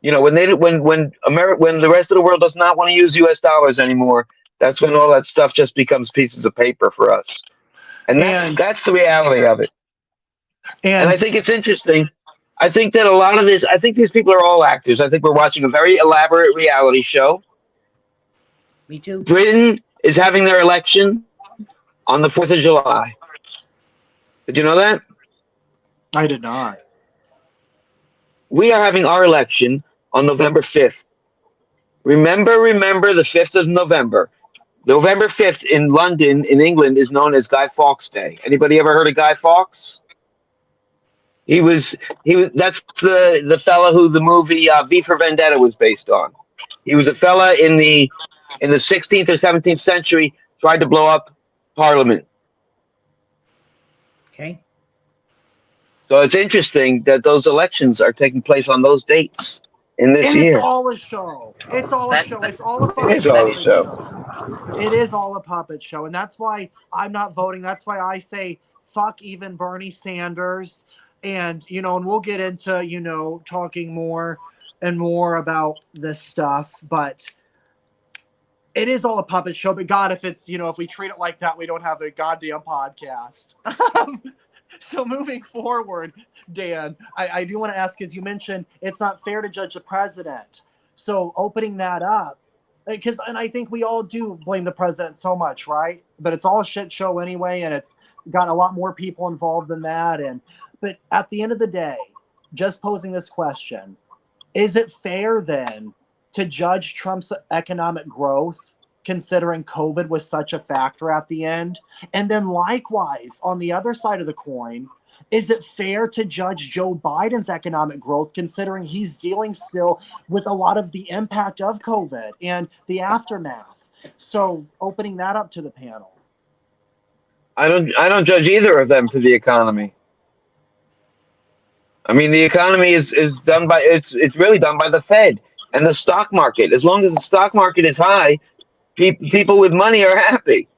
when the rest of the world does not want to use US dollars anymore, That's when all that stuff just becomes pieces of paper for us. And And that's the reality of it. And I and think it's interesting. I think that a lot of this, I think these people are all actors. I think we're watching a very elaborate reality show. Me too. Britain is having their election on the 4th of July. Did you know that? I did not. We are having our election on November 5th. Remember the 5th of November. November 5th in London, in England, is known as Guy Fawkes Day. Anybody ever heard of Guy Fawkes? He was that's the fella who the movie V for Vendetta was based on. He was a fella in the 16th or 17th century tried to blow up Parliament. Okay. So it's interesting that those elections are taking place on those dates in this And it's year. all a show. It's all a That, show. that, It's all a It is fucking all a puppet show. show. It is all a puppet show. And that's why I'm not voting. That's why I say fuck even Bernie Sanders. And, and we'll get into, talking more and more about this stuff. But it is all a puppet show. But God, if it's, if we treat it like that, we don't have a goddamn podcast. So moving forward, Dan, I do want to ask, as you mentioned, it's not fair to judge the president. So opening that up, and I think we all do blame the president so much, right? But it's all a shit show anyway, and it's got a lot more people involved than that. But at the end of the day, just posing this question, is it fair then to judge Trump's economic growth considering COVID was such a factor at the end? And then likewise, on the other side of the coin, is it fair to judge Joe Biden's economic growth considering he's dealing still with a lot of the impact of COVID and the aftermath? So opening that up to the panel. I don't judge either of them for the economy. I mean, the economy is done by it's really done by the Fed and the stock market. As long as the stock market is high, people with money are happy.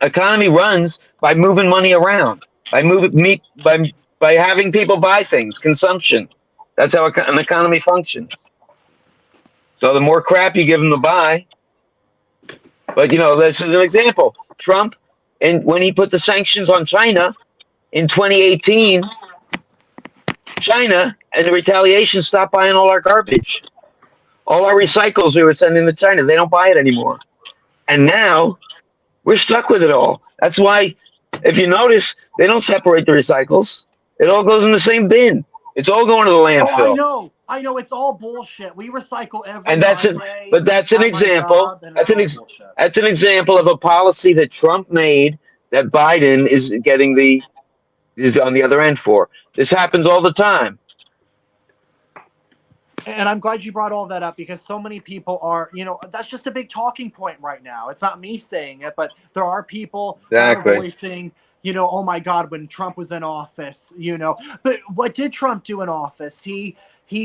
Economy runs by moving money around, by moving me by having people buy things, consumption. That's how an economy functions. So the more crap you give them to buy, but this is an example. Trump, and when he put the sanctions on China in 2018, China and the retaliation stopped buying all our garbage, all our recycles we were sending to China. They don't buy it anymore, and now we're stuck with it all. That's why, if you notice, they don't separate the recycles. It all goes in the same bin. It's all going to the Oh, I landfill. know. It's all bullshit. We recycle every And Monday but that's an at my example. job, and it's all bullshit. That's an example of a policy that Trump made that Biden is on the other end for. This happens all the time. And I'm glad you brought all that up because so many people are, that's just a big talking point right now. It's not me saying it, but there are people that are voicing, oh my God, when Trump was in office, But what did Trump do in office? He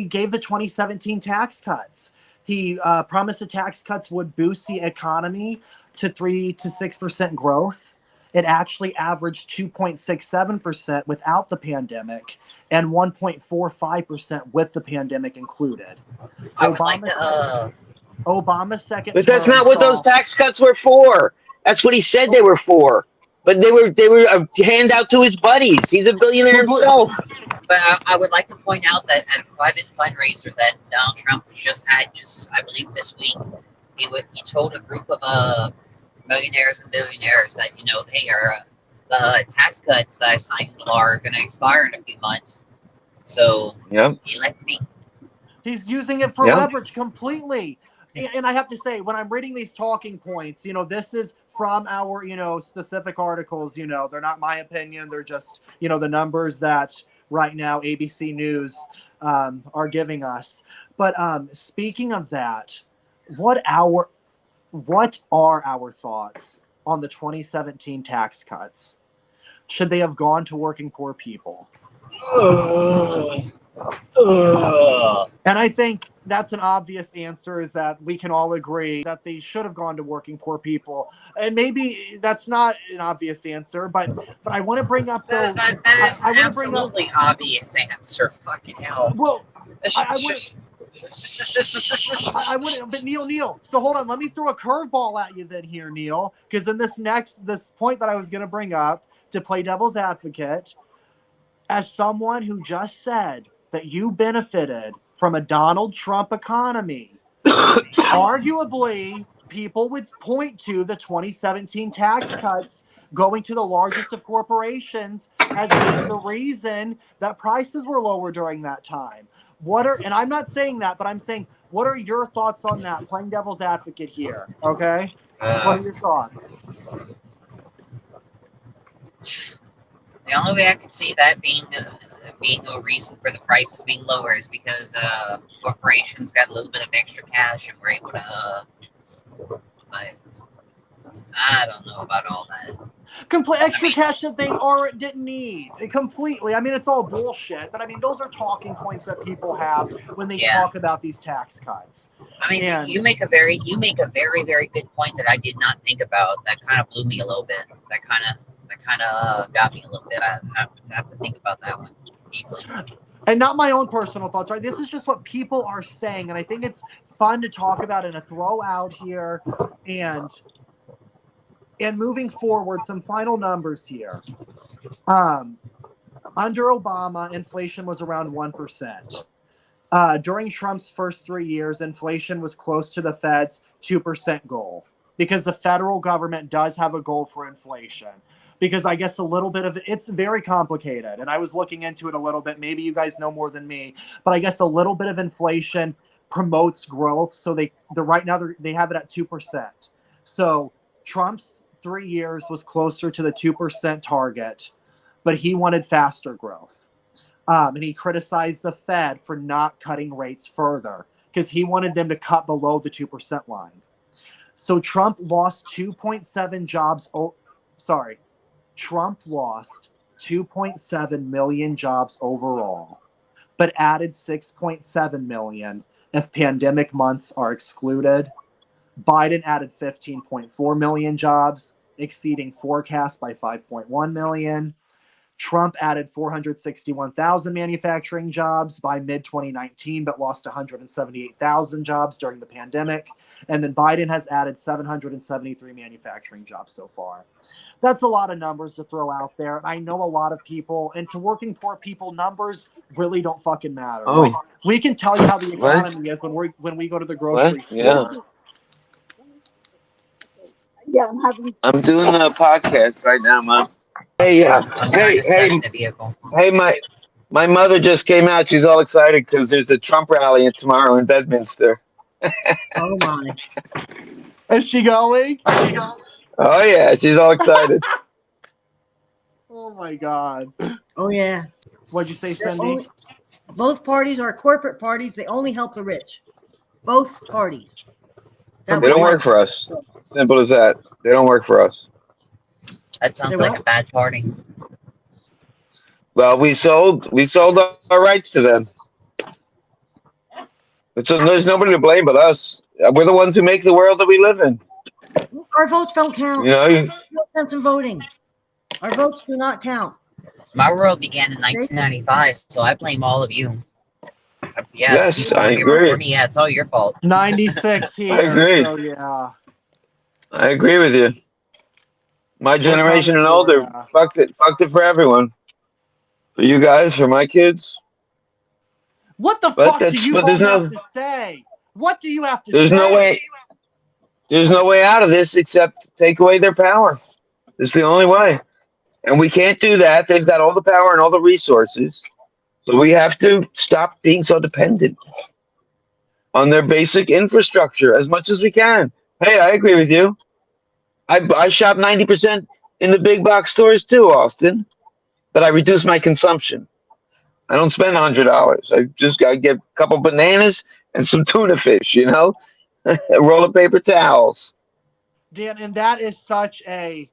gave the 2017 tax cuts. He promised the tax cuts would boost the economy to 3 to 6% growth. It actually averaged 2.67% without the pandemic and 1.45% with the pandemic included. I would like to. Obama's second But that's term not what those tax cuts were for. That's what he said they were for. But they were a handout to his buddies. He's a billionaire himself. But I would like to point out that at a private fundraiser that Donald Trump just had, I believe this week, he told a group of millionaires and billionaires that hey, the tax cuts that I signed into law are going to expire in a few months. So elect me. He's using it for leverage completely. And I have to say, when I'm reading these talking points, this is from our, specific articles. They're not my opinion. They're just, the numbers that right now ABC News are giving us. But speaking of that, what are our thoughts on the 2017 tax cuts? Should they have gone to working poor people? And I think that's an obvious answer, is that we can all agree that they should have gone to working poor people. And maybe that's not an obvious answer, but I want to bring up though. That is an absolutely obvious answer. Fucking hell. Well, I wouldn't, but Neil. So hold on, let me throw a curveball at you then here, Neil, because then this point that I was going to bring up to play devil's advocate, as someone who just said that you benefited from a Donald Trump economy, arguably people would point to the 2017 tax cuts going to the largest of corporations as being the reason that prices were lower during that time. And I'm not saying that, but I'm saying, what are your thoughts on that? Playing devil's advocate here, okay? What are your thoughts? The only way I could see that being a reason for the prices being lower is because corporations got a little bit of extra cash and were able to. But I don't know about all that. Complete extra cash that they didn't need completely. I mean, it's all bullshit, but I mean, those are talking points that people have when they talk about these tax cuts. I mean, you make a very very good point that I did not think about. That kind of blew me a little bit. That kind of got me a little bit. I have to think about that one deeply. And not my own personal thoughts, right? This is just what people are saying, and I think it's fun to talk about and to throw out here. And moving forward, some final numbers here. Under Obama, inflation was around 1%. During Trump's first 3 years, inflation was close to the Fed's 2% goal, because the federal government does have a goal for inflation. Because I guess a little bit of it's very complicated, and I was looking into it a little bit. Maybe you guys know more than me, but I guess a little bit of inflation promotes growth. So right now they have it at 2%. So Trump's 3 years was closer to the 2% target, but he wanted faster growth. And he criticized the Fed for not cutting rates further because he wanted them to cut below the 2% line. So Trump lost 2.7 jobs. Trump lost 2.7 million jobs overall, but added 6.7 million if pandemic months are excluded. Biden added 15.4 million jobs, exceeding forecasts by 5.1 million. Trump added 461,000 manufacturing jobs by mid-2019, but lost 178,000 jobs during the pandemic. And then Biden has added 773 manufacturing jobs so far. That's a lot of numbers to throw out there. I know a lot of people, and to working poor people, numbers really don't fucking matter. Oh. Like, we can tell you how the economy is when we go to the grocery store. Yeah, I'm doing a podcast right now, Mom. Hey, I'm trying to study the vehicle. Hey, my mother just came out. She's all excited because there's a Trump rally tomorrow in Bedminster. Oh my! Is she going? Oh yeah, she's all excited. Oh my God. Oh yeah. What'd you say, Cindy? Both parties are corporate parties. They only help the rich. Both parties. They don't work for us. Simple as that. They don't work for us. That sounds like a bad party. Well, we sold our rights to them. So there's nobody to blame but us. We're the ones who make the world that we live in. Our votes don't count. You know, There's no sense in voting. Our votes do not count. My world began in 1995, so I blame all of you. Yeah, yes, I agree. Yeah, it's all your fault. 96 here. I agree. So yeah. I agree with you. My generation and older, fucked it for everyone. For you guys, for my kids. What the fuck do you both have to say? What do you have to say? There's no way out of this except take away their power. It's the only way. And we can't do that. They've got all the power and all the resources. So we have to stop being so dependent on their basic infrastructure as much as we can. Hey, I agree with you. I shop 90% in the big box stores too, Austin. But I reduce my consumption. I don't spend $100. I get a couple bananas and some tuna fish, a roll of paper towels. Dan, and that is such a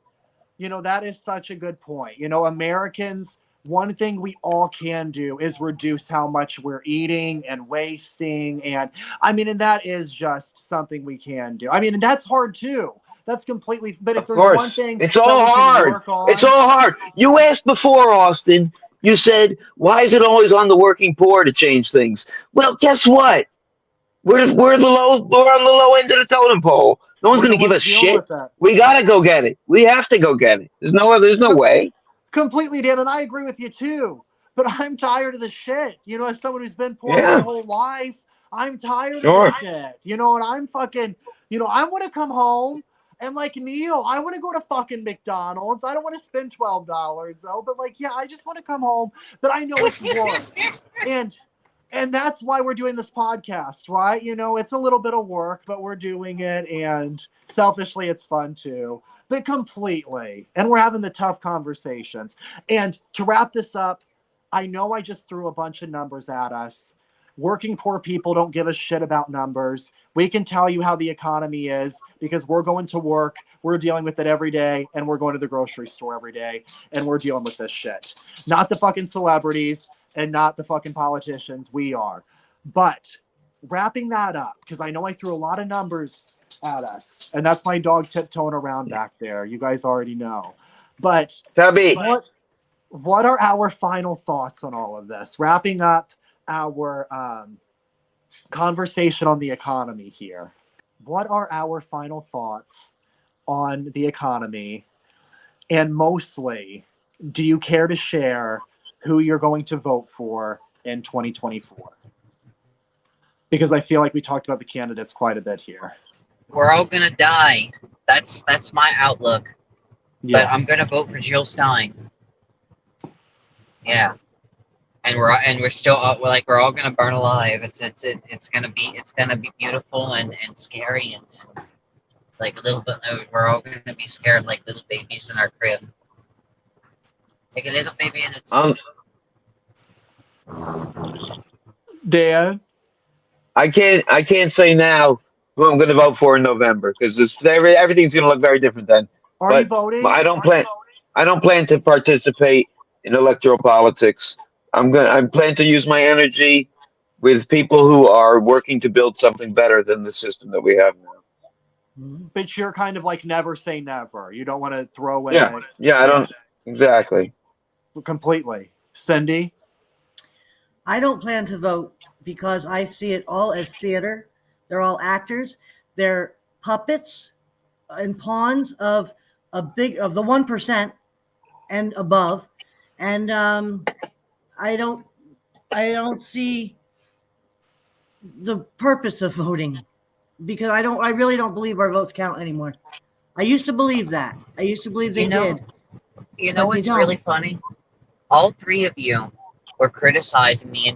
good point. Americans, one thing we all can do is reduce how much we're eating and wasting. And that is just something we can do. And that's hard too. That's completely, but if there's one thing, it's all hard. It's all hard. You asked before, Austin, you said, why is it always on the working poor to change things? Well, guess what? We're the low. We're on the low end of the totem pole. No one's We're going the to give ones us dealing shit. with that. We gotta go get it. We have to go get it. There's no. There's no way. Completely, Dan, and I agree with you too. But I'm tired of the shit. You know, as someone who's been poor my Yeah. whole life, I'm tired of the Sure. shit. You know, and I'm fucking, I want to come home and like Neil, I want to go to fucking McDonald's. I don't want to spend $12 though, but like, yeah, I just want to come home that I know it's worth. And and that's why we're doing this podcast, right? You know, it's a little bit of work, but we're doing it, and selfishly it's fun too. But completely. And we're having the tough conversations. And to wrap this up, I know I just threw a bunch of numbers at us. Working poor people don't give a shit about numbers. We can tell you how the economy is because we're going to work, we're dealing with it every day, and we're going to the grocery store every day, and we're dealing with this shit. Not the fucking celebrities and not the fucking politicians. We are. But wrapping that up, because I know I threw a lot of numbers at us, and that's my dog tiptoeing around back there. You guys already know. But Tubby. what are our final thoughts on all of this? Wrapping up our conversation on the economy here. What are our final thoughts on the economy? And mostly, do you care to share who you're going to vote for in 2024? Because I feel like we talked about the candidates quite a bit here. We're all gonna die. That's my outlook. But Yeah. I'm gonna vote for Jill Stein. Yeah, and we're still we're all gonna burn alive. It's gonna be beautiful and scary and like a little bit. We're all gonna be scared like little babies in our crib, like a little baby in its. Dan? I can't say now who I'm going to vote for in November because everything's going to look very different then. Are you But voting? I don't plan to participate in electoral politics. I plan to use my energy with people who are working to build something better than the system that we have now. But you're kind of like never say never. You don't want to throw in Yeah, yeah, I don't exactly. completely. Cindy? I don't plan to vote because I see it all as theater. They're all actors. They're puppets and pawns of the 1% and above. And I don't see the purpose of voting because I really don't believe our votes count anymore. I used to believe that. I used to believe they did. You know But they what's don't. really funny? All three of you were criticizing me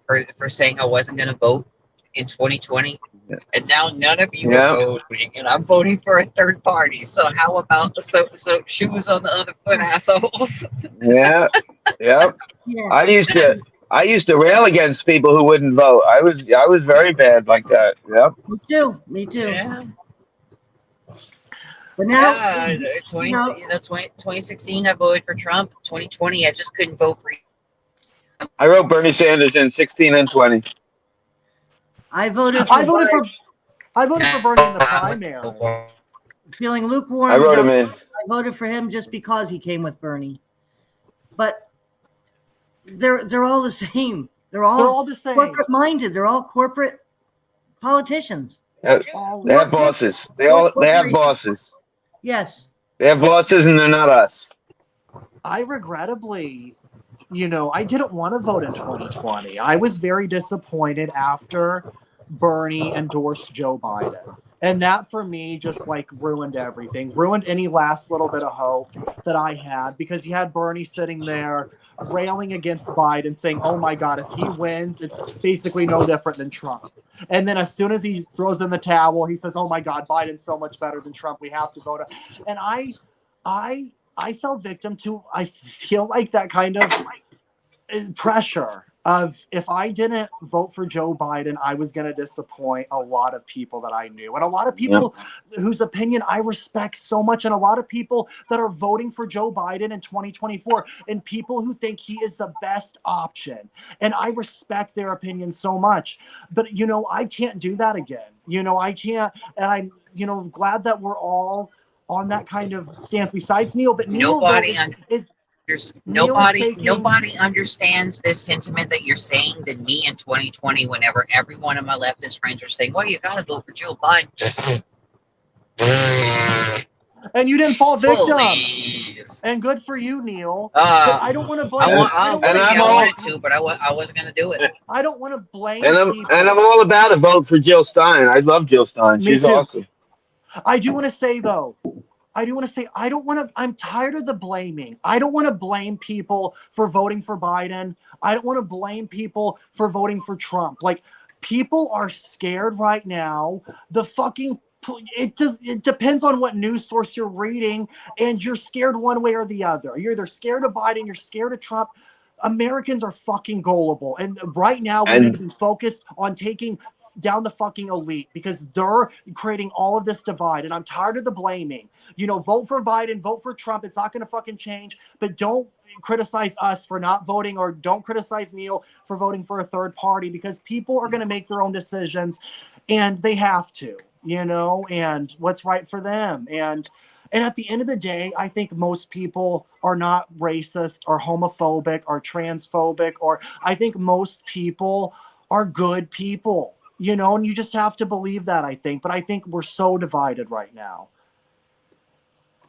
for saying I wasn't going to vote in 2020, and now none of you are voting, and I'm voting for a third party. So how about so shoes on the other foot, assholes? Yeah, yeah. Yeah. I used to rail against people who wouldn't vote. I was very bad like that. Yep. Me too. Yeah. But now, Yeah, 2016 I voted for Trump. 2020 I just couldn't vote for. I wrote Bernie Sanders in 16 and 20. I voted for Bernie in the primary. Feeling lukewarm. I wrote him in. I voted for him just because he came with Bernie. But they're all the same. They're all the same. Corporate minded. They're all corporate politicians. They have bosses. They have bosses. Yes. They have bosses and they're not us. I regrettably, I didn't want to vote in 2020. I was very disappointed after Bernie endorsed Joe Biden. And that for me just like ruined everything, ruined any last little bit of hope that I had because you had Bernie sitting there railing against Biden saying, oh my God, if he wins, it's basically no different than Trump. And then as soon as he throws in the towel, he says, oh my God, Biden's so much better than Trump. We have to vote. And I fell victim to, I feel like that kind of pressure of if I didn't vote for Joe Biden, I was going to disappoint a lot of people that I knew and a lot of people whose opinion I respect so much and a lot of people that are voting for Joe Biden in 2024 and people who think he is the best option. And I respect their opinion so much. But, I can't do that again. I can't. And I'm, glad that we're all on that kind of stance besides Neil. But Neil Nobody is There's Neil is nobody understands this sentiment that you're saying than me in 2020. Whenever every one of my leftist friends are saying, "Well, you got to vote for Joe Biden," and you didn't fall victim. please. And good for you, Neil. But I don't want to blame. I all wanted to, but I wasn't gonna do it. I don't want to blame and people. I'm all about a vote for Jill Stein. I love Jill Stein. Me She's too. awesome. I do want to say though, I don't want to, I'm tired of the blaming. I don't want to blame people for voting for Biden. I don't want to blame people for voting for Trump. Like, people are scared right now. It depends on what news source you're reading, and you're scared one way or the other. You're either scared of Biden, you're scared of Trump. Americans are fucking gullible. And right now we need to be focused on taking down the fucking elite, because they're creating all of this divide. And I'm tired of the blaming. Vote for Biden, vote for Trump. It's not going to fucking change. But don't criticize us for not voting, or don't criticize Neil for voting for a third party, because people are going to make their own decisions, and they have to, and what's right for them. And at the end of the day, I think most people are not racist or homophobic or transphobic, or I think most people are good people, and you just have to believe that, I think. But I think we're so divided right now.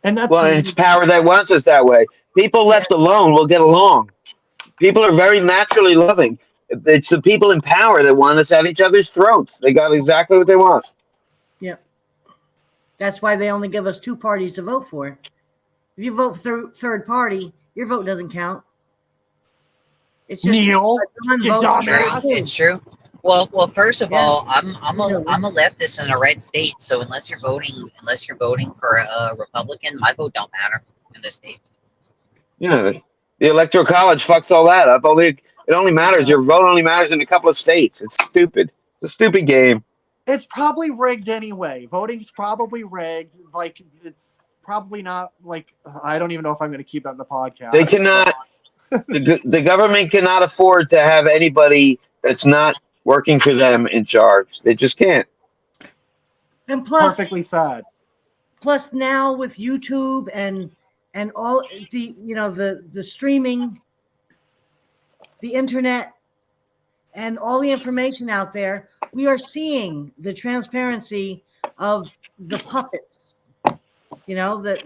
And that's it's power that wants us that way. People left alone will get along. People are very naturally loving. It's the people in power that want us at each other's throats. They got exactly what they want. Yep. That's why they only give us two parties to vote for. If you vote through third party, your vote doesn't count. It's just Neil, you dumbass. It's true. Well, first of all, I'm a leftist in a red state, so unless you're voting for a Republican, my vote don't matter in this state. Yeah, the electoral college fucks all that up. It only matters. Your vote only matters in a couple of states. It's stupid. It's a stupid game. It's probably rigged anyway. Voting's probably rigged. Like, it's probably not, like, I don't even know if I'm going to keep that in the podcast. They cannot. The government cannot afford to have anybody that's not working for them in charge. They just can't. And plus, perfectly sad. Plus, now with YouTube and all the streaming, the internet, and all the information out there, we are seeing the transparency of the puppets. That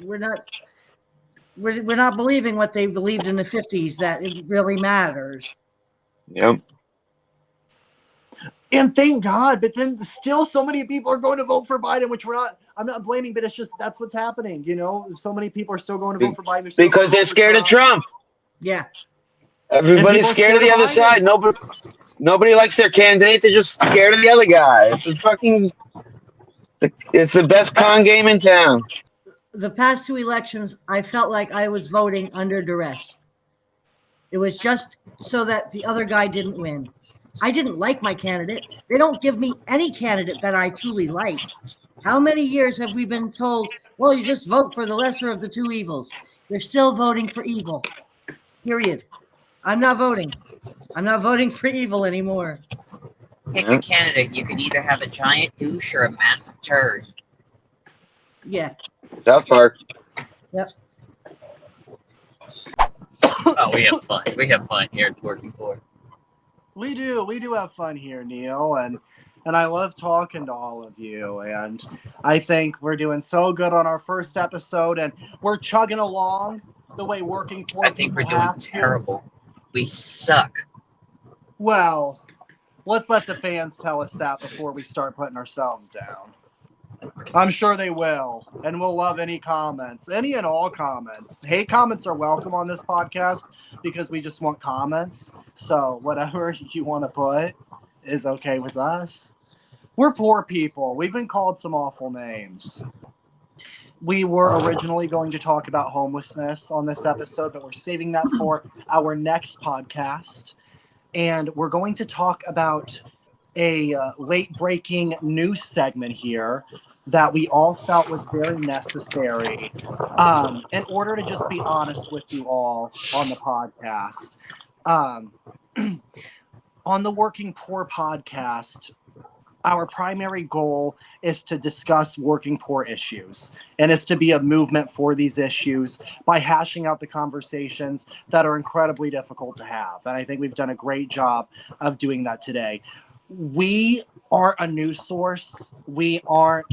we're not believing what they believed in the 50s, that it really matters. Yep. And thank God, but then still so many people are going to vote for Biden, which I'm not blaming, but it's just, that's what's happening. So many people are still going to vote for Biden. Because they're scared of Trump. Yeah. Everybody's scared of the other side. Nobody likes their candidate. They're just scared of the other guy. It's the best con game in town. The past two elections, I felt like I was voting under duress. It was just so that the other guy didn't win. I didn't like my candidate. They don't give me any candidate that I truly like. How many years have we been told, well, you just vote for the lesser of the two evils? You're still voting for evil. Period. I'm not voting. I'm not voting for evil anymore. Pick a candidate. You can either have a giant douche or a massive turd. Yeah. South Park. Yep. Oh, we have fun. We have fun here at Working Poor. We do have fun here, Neil, and I love talking to all of you. And I think we're doing so good on our first episode, and we're chugging along the way Working Poor. I think we're doing terrible. We suck. Well, let's let the fans tell us that before we start putting ourselves down. I'm sure they will, and we'll love any comments, any and all comments. Hate comments are welcome on this podcast because we just want comments. So whatever you want to put is okay with us. We're poor people. We've been called some awful names. We were originally going to talk about homelessness on this episode, but we're saving that for our next podcast. And we're going to talk about a late-breaking news segment here that we all felt was very necessary in order to just be honest with you all on the podcast. On the Working Poor podcast, our primary goal is to discuss working poor issues, and is to be a movement for these issues by hashing out the conversations that are incredibly difficult to have. And I think we've done a great job of doing that today. We aren't a news source. We aren't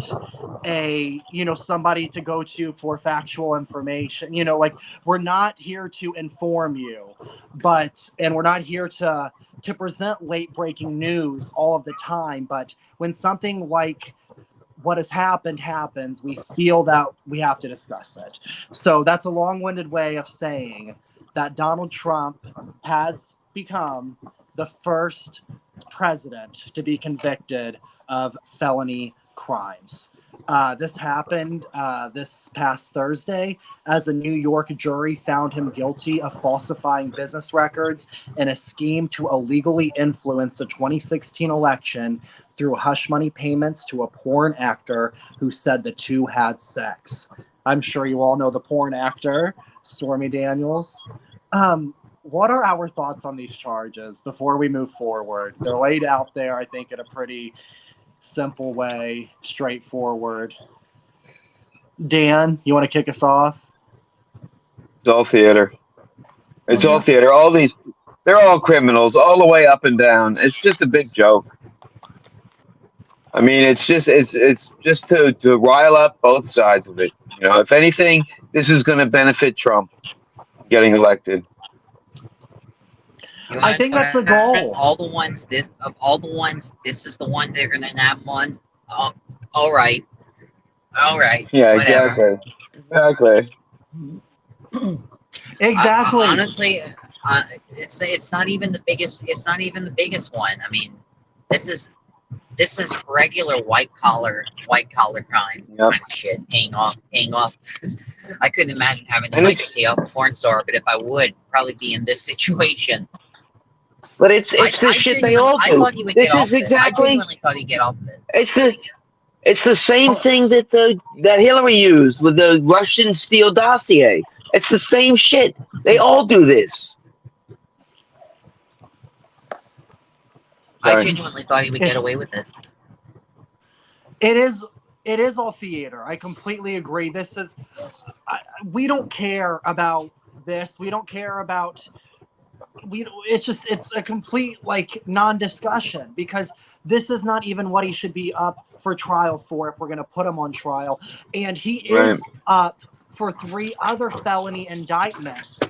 somebody to go to for factual information. Like, we're not here to inform you, and we're not here to present late breaking news all of the time. But when something like what has happened happens, we feel that we have to discuss it. So that's a long-winded way of saying that Donald Trump has become the first president to be convicted of felony crimes. This happened this past Thursday, as a New York jury found him guilty of falsifying business records in a scheme to illegally influence the 2016 election through hush money payments to a porn actor who said the two had sex. I'm sure you all know the porn actor, Stormy Daniels. What are our thoughts on these charges before we move forward? They're laid out there, I think, in a pretty simple way, straightforward. Dan, you want to kick us off? It's all theater. It's all theater. They're all criminals, all the way up and down. It's just a big joke. I mean, it's just to rile up both sides of it. If anything, this is going to benefit Trump getting elected. I think that's the goal. All the ones this is the one they're gonna nab one. Oh, all right. Yeah, Whatever. exactly. Exactly. Honestly, it's not even the biggest. It's not even the biggest one. I mean, this is regular white collar crime kind of shit. Paying off. I couldn't imagine having the money to pay off a porn star, but if I would, probably be in this situation. But it's the shit they all do. I thought he would This get is off exactly. I genuinely thought he'd get off of it. It's the same thing that Hillary used with the Russian Steele dossier. It's the same shit. They all do this. I genuinely thought he would get away with it. It is all theater. I completely agree. We don't care about this. We don't care about. It's a complete non-discussion, because this is not even what he should be up for trial for if we're going to put him on trial. And he is up for 3 other felony indictments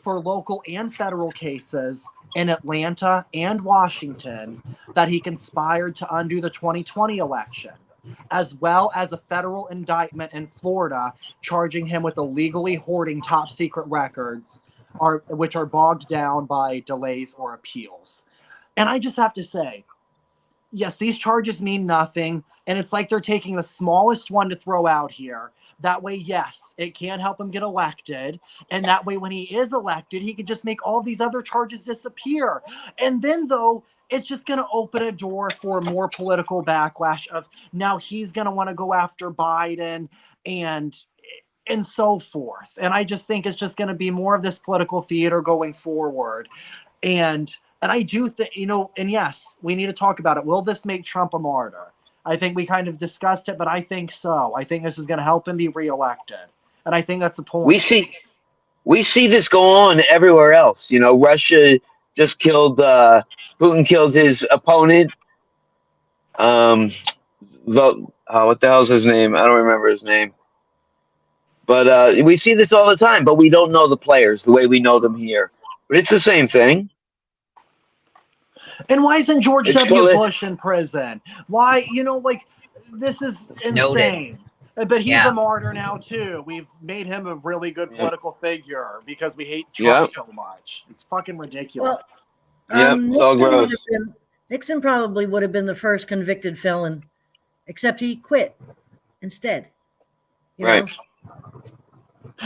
for local and federal cases in Atlanta and Washington that he conspired to undo the 2020 election, as well as a federal indictment in Florida charging him with illegally hoarding top secret records, which are bogged down by delays or appeals. And I just have to say, yes, these charges mean nothing, and it's like they're taking the smallest one to throw out here. That way, yes, it can help him get elected, and that way when he is elected, he can just make all these other charges disappear. And then, though, it's just going to open a door for more political backlash of now he's going to want to go after Biden and so forth. And I just think it's just going to be more of this political theater going forward. And I do think, and yes, we need to talk about it. Will this make Trump a martyr? I think we kind of discussed it, but I think so. I think this is going to help him be reelected. And I think that's a point. We see this go on everywhere else. Russia just killed, Putin killed his opponent. What the hell's his name? I don't remember his name. But we see this all the time, but we don't know the players the way we know them here. But it's the same thing. And why isn't George W. Bush in prison? Why, this is insane. Noted. But he's a martyr now, too. We've made him a really good political figure because we hate Trump so much. It's fucking ridiculous. It's all gross. Nixon probably would have been the first convicted felon, except he quit instead. You know?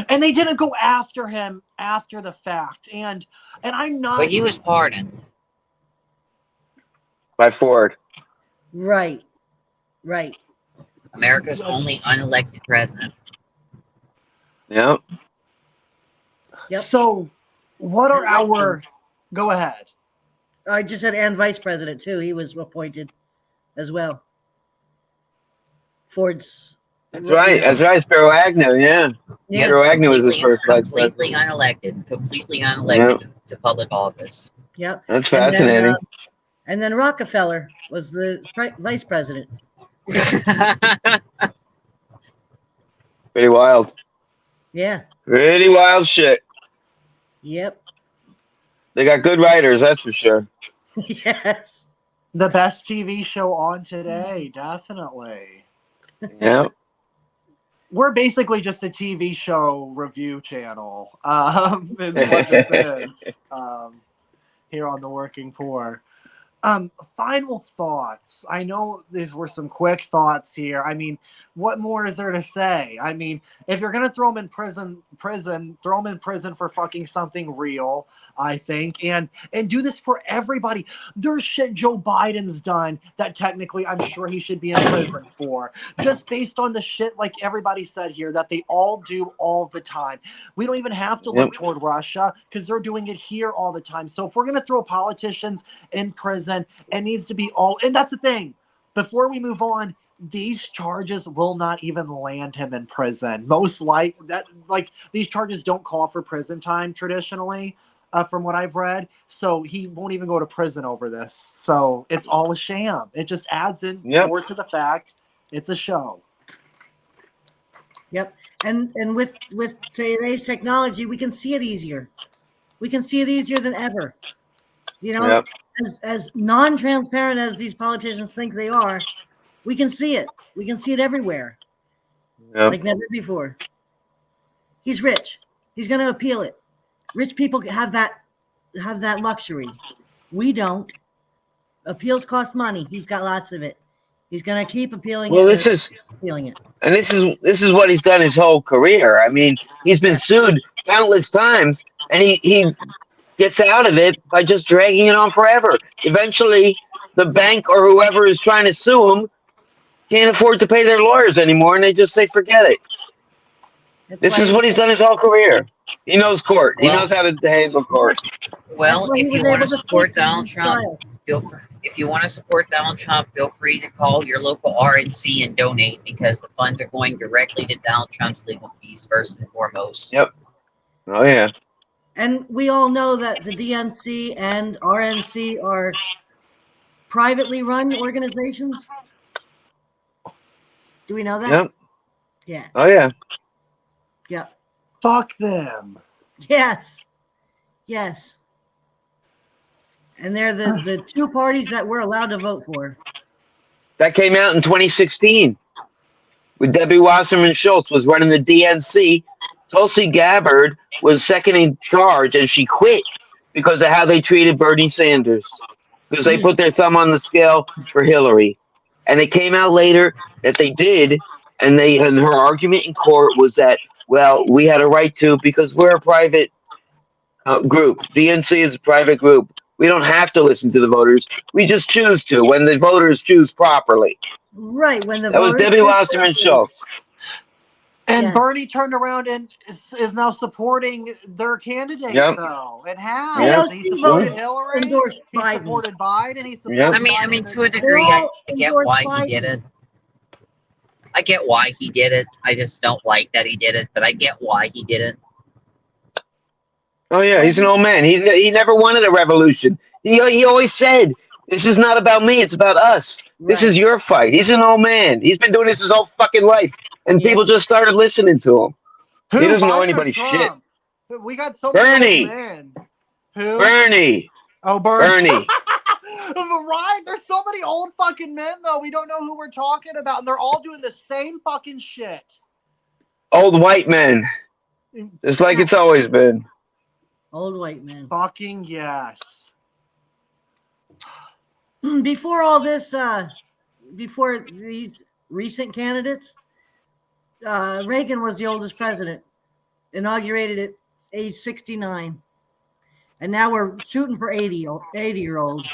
And they didn't go after him after the fact. And I'm not. But he was pardoned. By Ford. Right. America's only unelected president. Yep. So, what are our... Go ahead. I just said, and vice president, too. He was appointed as well. Ford's. That's right. That's right. Spiro Agnew. Yeah. Yeah. Spiro Agnew was his first vice completely president. completely Yeah. unelected to public office. Yep. That's And fascinating. then Rockefeller was the vice president. Pretty wild. Yeah. Pretty wild shit. Yep. They got good writers, that's for sure. Yes. The best TV show on today, definitely. Yeah. We're basically just a TV show review channel, is what this is, here on The Working Poor. Final thoughts. I know these were some quick thoughts here. I mean, what more is there to say? I mean, if you're gonna throw him in prison, throw him in prison for fucking something real, I think, and do this for everybody. There's shit Joe Biden's done that technically I'm sure he should be in prison for, just based on the shit like everybody said here that they all do all the time. We don't even have to look toward Russia because they're doing it here all the time. So if we're gonna throw politicians in prison, it needs to be all. And that's the thing. Before we move on, these charges will not even land him in prison. Most these charges don't call for prison time traditionally. From what I've read, so he won't even go to prison over this. So it's all a sham. It just adds in more to the fact it's a show. Yep, and with today's technology, we can see it easier. We can see it easier than ever. You know, as non-transparent as these politicians think they are, we can see it. We can see it everywhere, like never before. He's rich. He's going to appeal it. Rich people have that luxury. We don't. Appeals cost money. He's got lots of it. He's going to keep appealing it. This is what he's done his whole career. I mean, he's been sued countless times, and he gets out of it by just dragging it on forever. Eventually, the bank or whoever is trying to sue him can't afford to pay their lawyers anymore, and they just say, forget it. This is what he's done his whole career. He knows court. He knows how to handle court. Well, if you want to support Donald Trump, if you want to support Donald Trump, feel free to call your local RNC and donate, because the funds are going directly to Donald Trump's legal fees first and foremost. Yep. Oh, yeah. And we all know that the DNC and RNC are privately run organizations. Do we know that? Yep. Yeah. Oh, yeah. Yep. Fuck them. Yes. Yes. And they're the two parties that we're allowed to vote for. That came out in 2016. When Debbie Wasserman Schultz was running the DNC, Tulsi Gabbard was second in charge, and she quit because of how they treated Bernie Sanders. Because they put their thumb on the scale for Hillary. And it came out later that they did, and her argument in court was that, well, we had a right to, because we're a private group. DNC is a private group. We don't have to listen to the voters. We just choose to when the voters choose properly. Right. When that was Debbie Wasserman Schultz. And Bernie turned around and is now supporting their candidate, though. It has. He supported Hillary. He supported Biden. He supported I mean, to a degree, I get why he did it. I get why he did it. I just don't like that he did it, but I get why he did it. Oh, yeah, he's an old man. He never wanted a revolution. He always said, this is not about me, it's about us. Right. This is your fight. He's an old man. He's been doing this his whole fucking life. And people just started listening to him. He doesn't know anybody's shit. We got so many old men. Who? Bernie. Oh, Bernie. Bernie. Right? There's so many old fucking men, though. We don't know who we're talking about. And they're all doing the same fucking shit. Old white men. Just like it's always been. Old white men. Fucking yes. Before all this, before these recent candidates, Reagan was the oldest president, inaugurated at age 69. And now we're shooting for 80-year-old.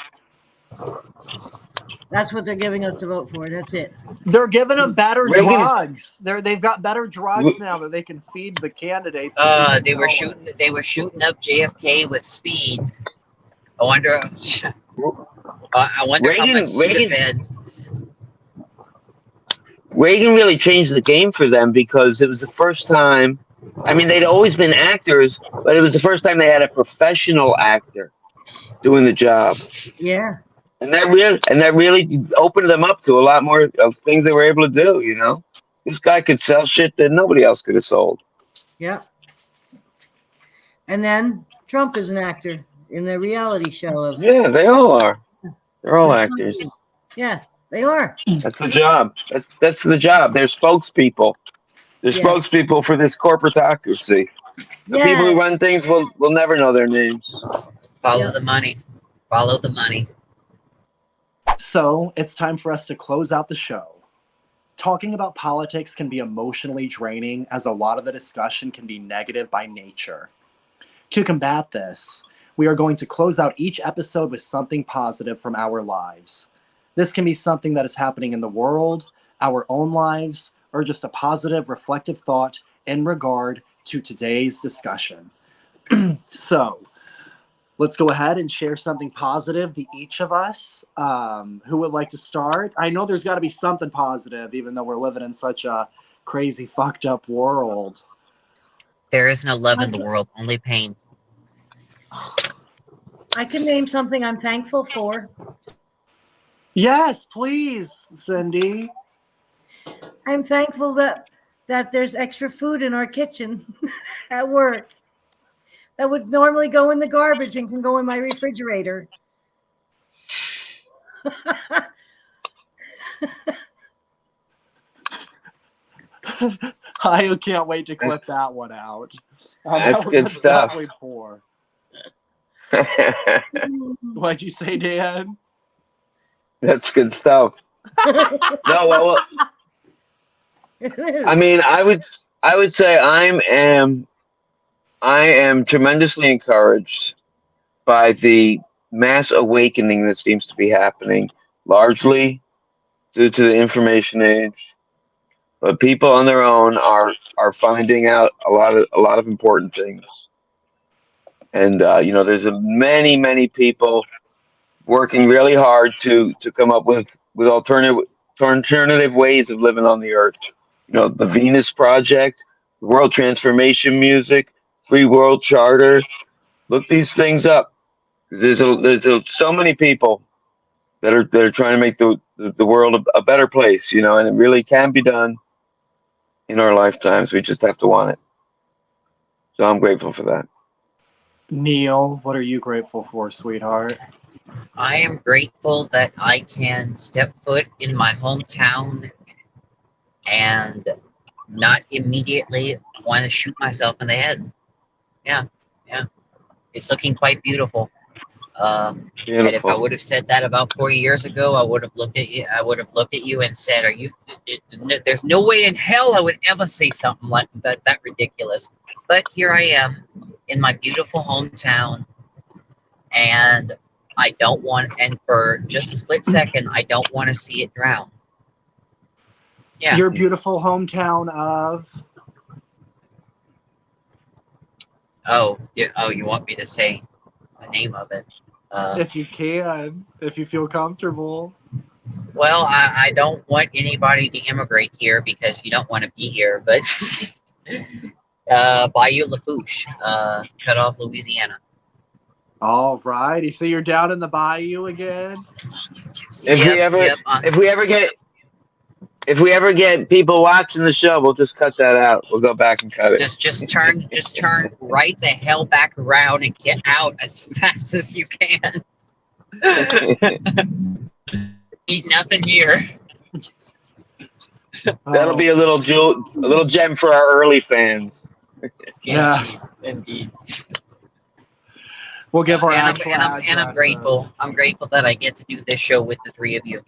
That's what they're giving us to vote for. That's it. They're giving them better drugs. They've got better drugs now that they can feed the candidates. They were shooting up JFK with speed. I wonder how much the Fed Reagan really changed the game for them because it was the first time. I mean, they'd always been actors, but it was the first time they had a professional actor doing the job, Yeah. and that really opened them up to a lot more of things they were able to do. You know, this guy could sell shit that nobody else could have sold. Yeah. And then Trump is an actor in the reality show of Yeah, they all are. They're all the actors. country. Yeah, they are. That's the job. That's the job. They're spokespeople. They're Yes. spokespeople for this corporatocracy. The people Yeah. who run things will never know their names. Follow Yep. the money. Follow the money. So it's time for us to close out the show. Talking about politics can be emotionally draining, as a lot of the discussion can be negative by nature. To combat this, we are going to close out each episode with something positive from our lives. This can be something that is happening in the world, our own lives, or just a positive, reflective thought in regard to today's discussion. So, let's go ahead and share something positive to each of us. Who would like to start? I know there's got to be something positive, even though we're living in such a crazy, fucked up world. There is no love in the world, only pain. I can name something I'm thankful for. Yes, please, Cindy. I'm thankful that there's extra food in our kitchen at work that would normally go in the garbage and can go in my refrigerator. I can't wait to clip that one out. That's good That's stuff. definitely poor. What'd you say, Dan? That's good stuff. No, well, It is. I mean, I would say I am tremendously encouraged by the mass awakening that seems to be happening, largely due to the information age. But people on their own are finding out a lot of important things, and there's many people working really hard to come up with alternative ways of living on the earth. You know, the Venus Project, World Transformation Music, Free World Charter. Look these things up. So many people that are trying to make the world a better place. You know, and it really can be done in our lifetimes. We just have to want it. So I'm grateful for that. Neil, what are you grateful for, sweetheart? I am grateful that I can step foot in my hometown and not immediately want to shoot myself in the head. Yeah. It's looking quite beautiful. And if I Beautiful. would have said that about 4 years ago, I would have looked at you. I would have looked at you and said, "Are you? There's no way in hell I would ever say something like that. That ridiculous." But here I am in my beautiful hometown, and I don't want. And for just a split second, I don't want to see it drown. Yeah. Your beautiful hometown of... Oh, you want me to say the name of it? If you can, if you feel comfortable. Well, I don't want anybody to immigrate here because you don't want to be here, but Bayou Lafourche, cut off Louisiana. All righty. So you're down in the bayou again? If we ever get people watching the show, we'll just cut that out. We'll go back and cut it. Just turn right the hell back around and get out as fast as you can. Eat nothing here. That'll be a little gem for our early fans. Yes. Indeed. We'll give our and actual I'm addresses. grateful. I'm grateful that I get to do this show with the three of you.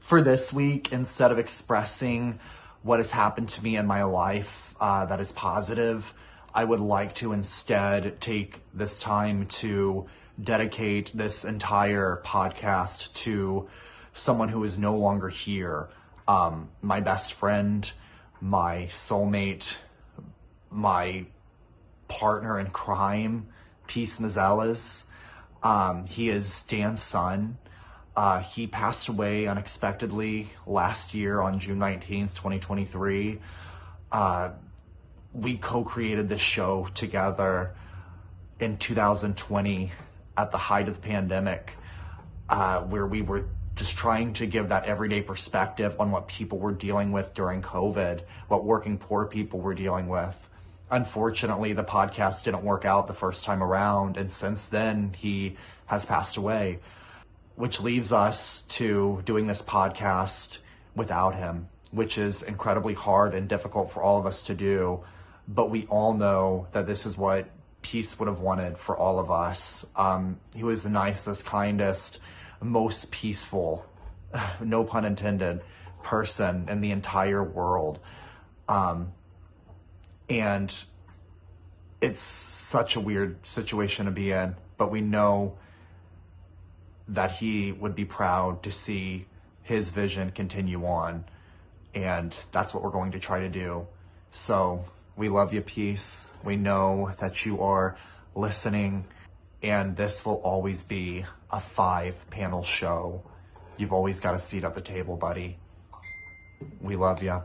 For this week, instead of expressing what has happened to me in my life that is positive, I would like to instead take this time to dedicate this entire podcast to someone who is no longer here. My best friend, my soulmate, my partner in crime, Peace Mazelas. He is Dan's son. He passed away unexpectedly last year on June 19th, 2023. We co-created this show together in 2020 at the height of the pandemic, where we were just trying to give that everyday perspective on what people were dealing with during COVID, what working poor people were dealing with. Unfortunately, the podcast didn't work out the first time around, and since then he has passed away, which leaves us to doing this podcast without him, which is incredibly hard and difficult for all of us to do. But we all know that this is what Peace would have wanted for all of us. He was the nicest, kindest, most peaceful, no pun intended, person in the entire world. And it's such a weird situation to be in, but we know that he would be proud to see his vision continue on. And that's what we're going to try to do. So we love you, Peace. We know that you are listening, and this will always be a 5-panel show. You've always got a seat at the table, buddy. We love you.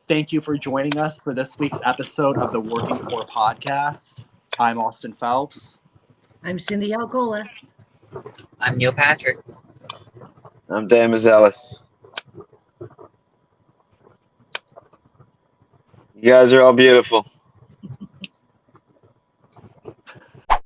Thank you for joining us for this week's episode of the Working Poor Podcast. I'm Austin Phelps. I'm Cindy Alcola. I'm Neil Patrick. I'm Dan Ellis. You guys are all beautiful.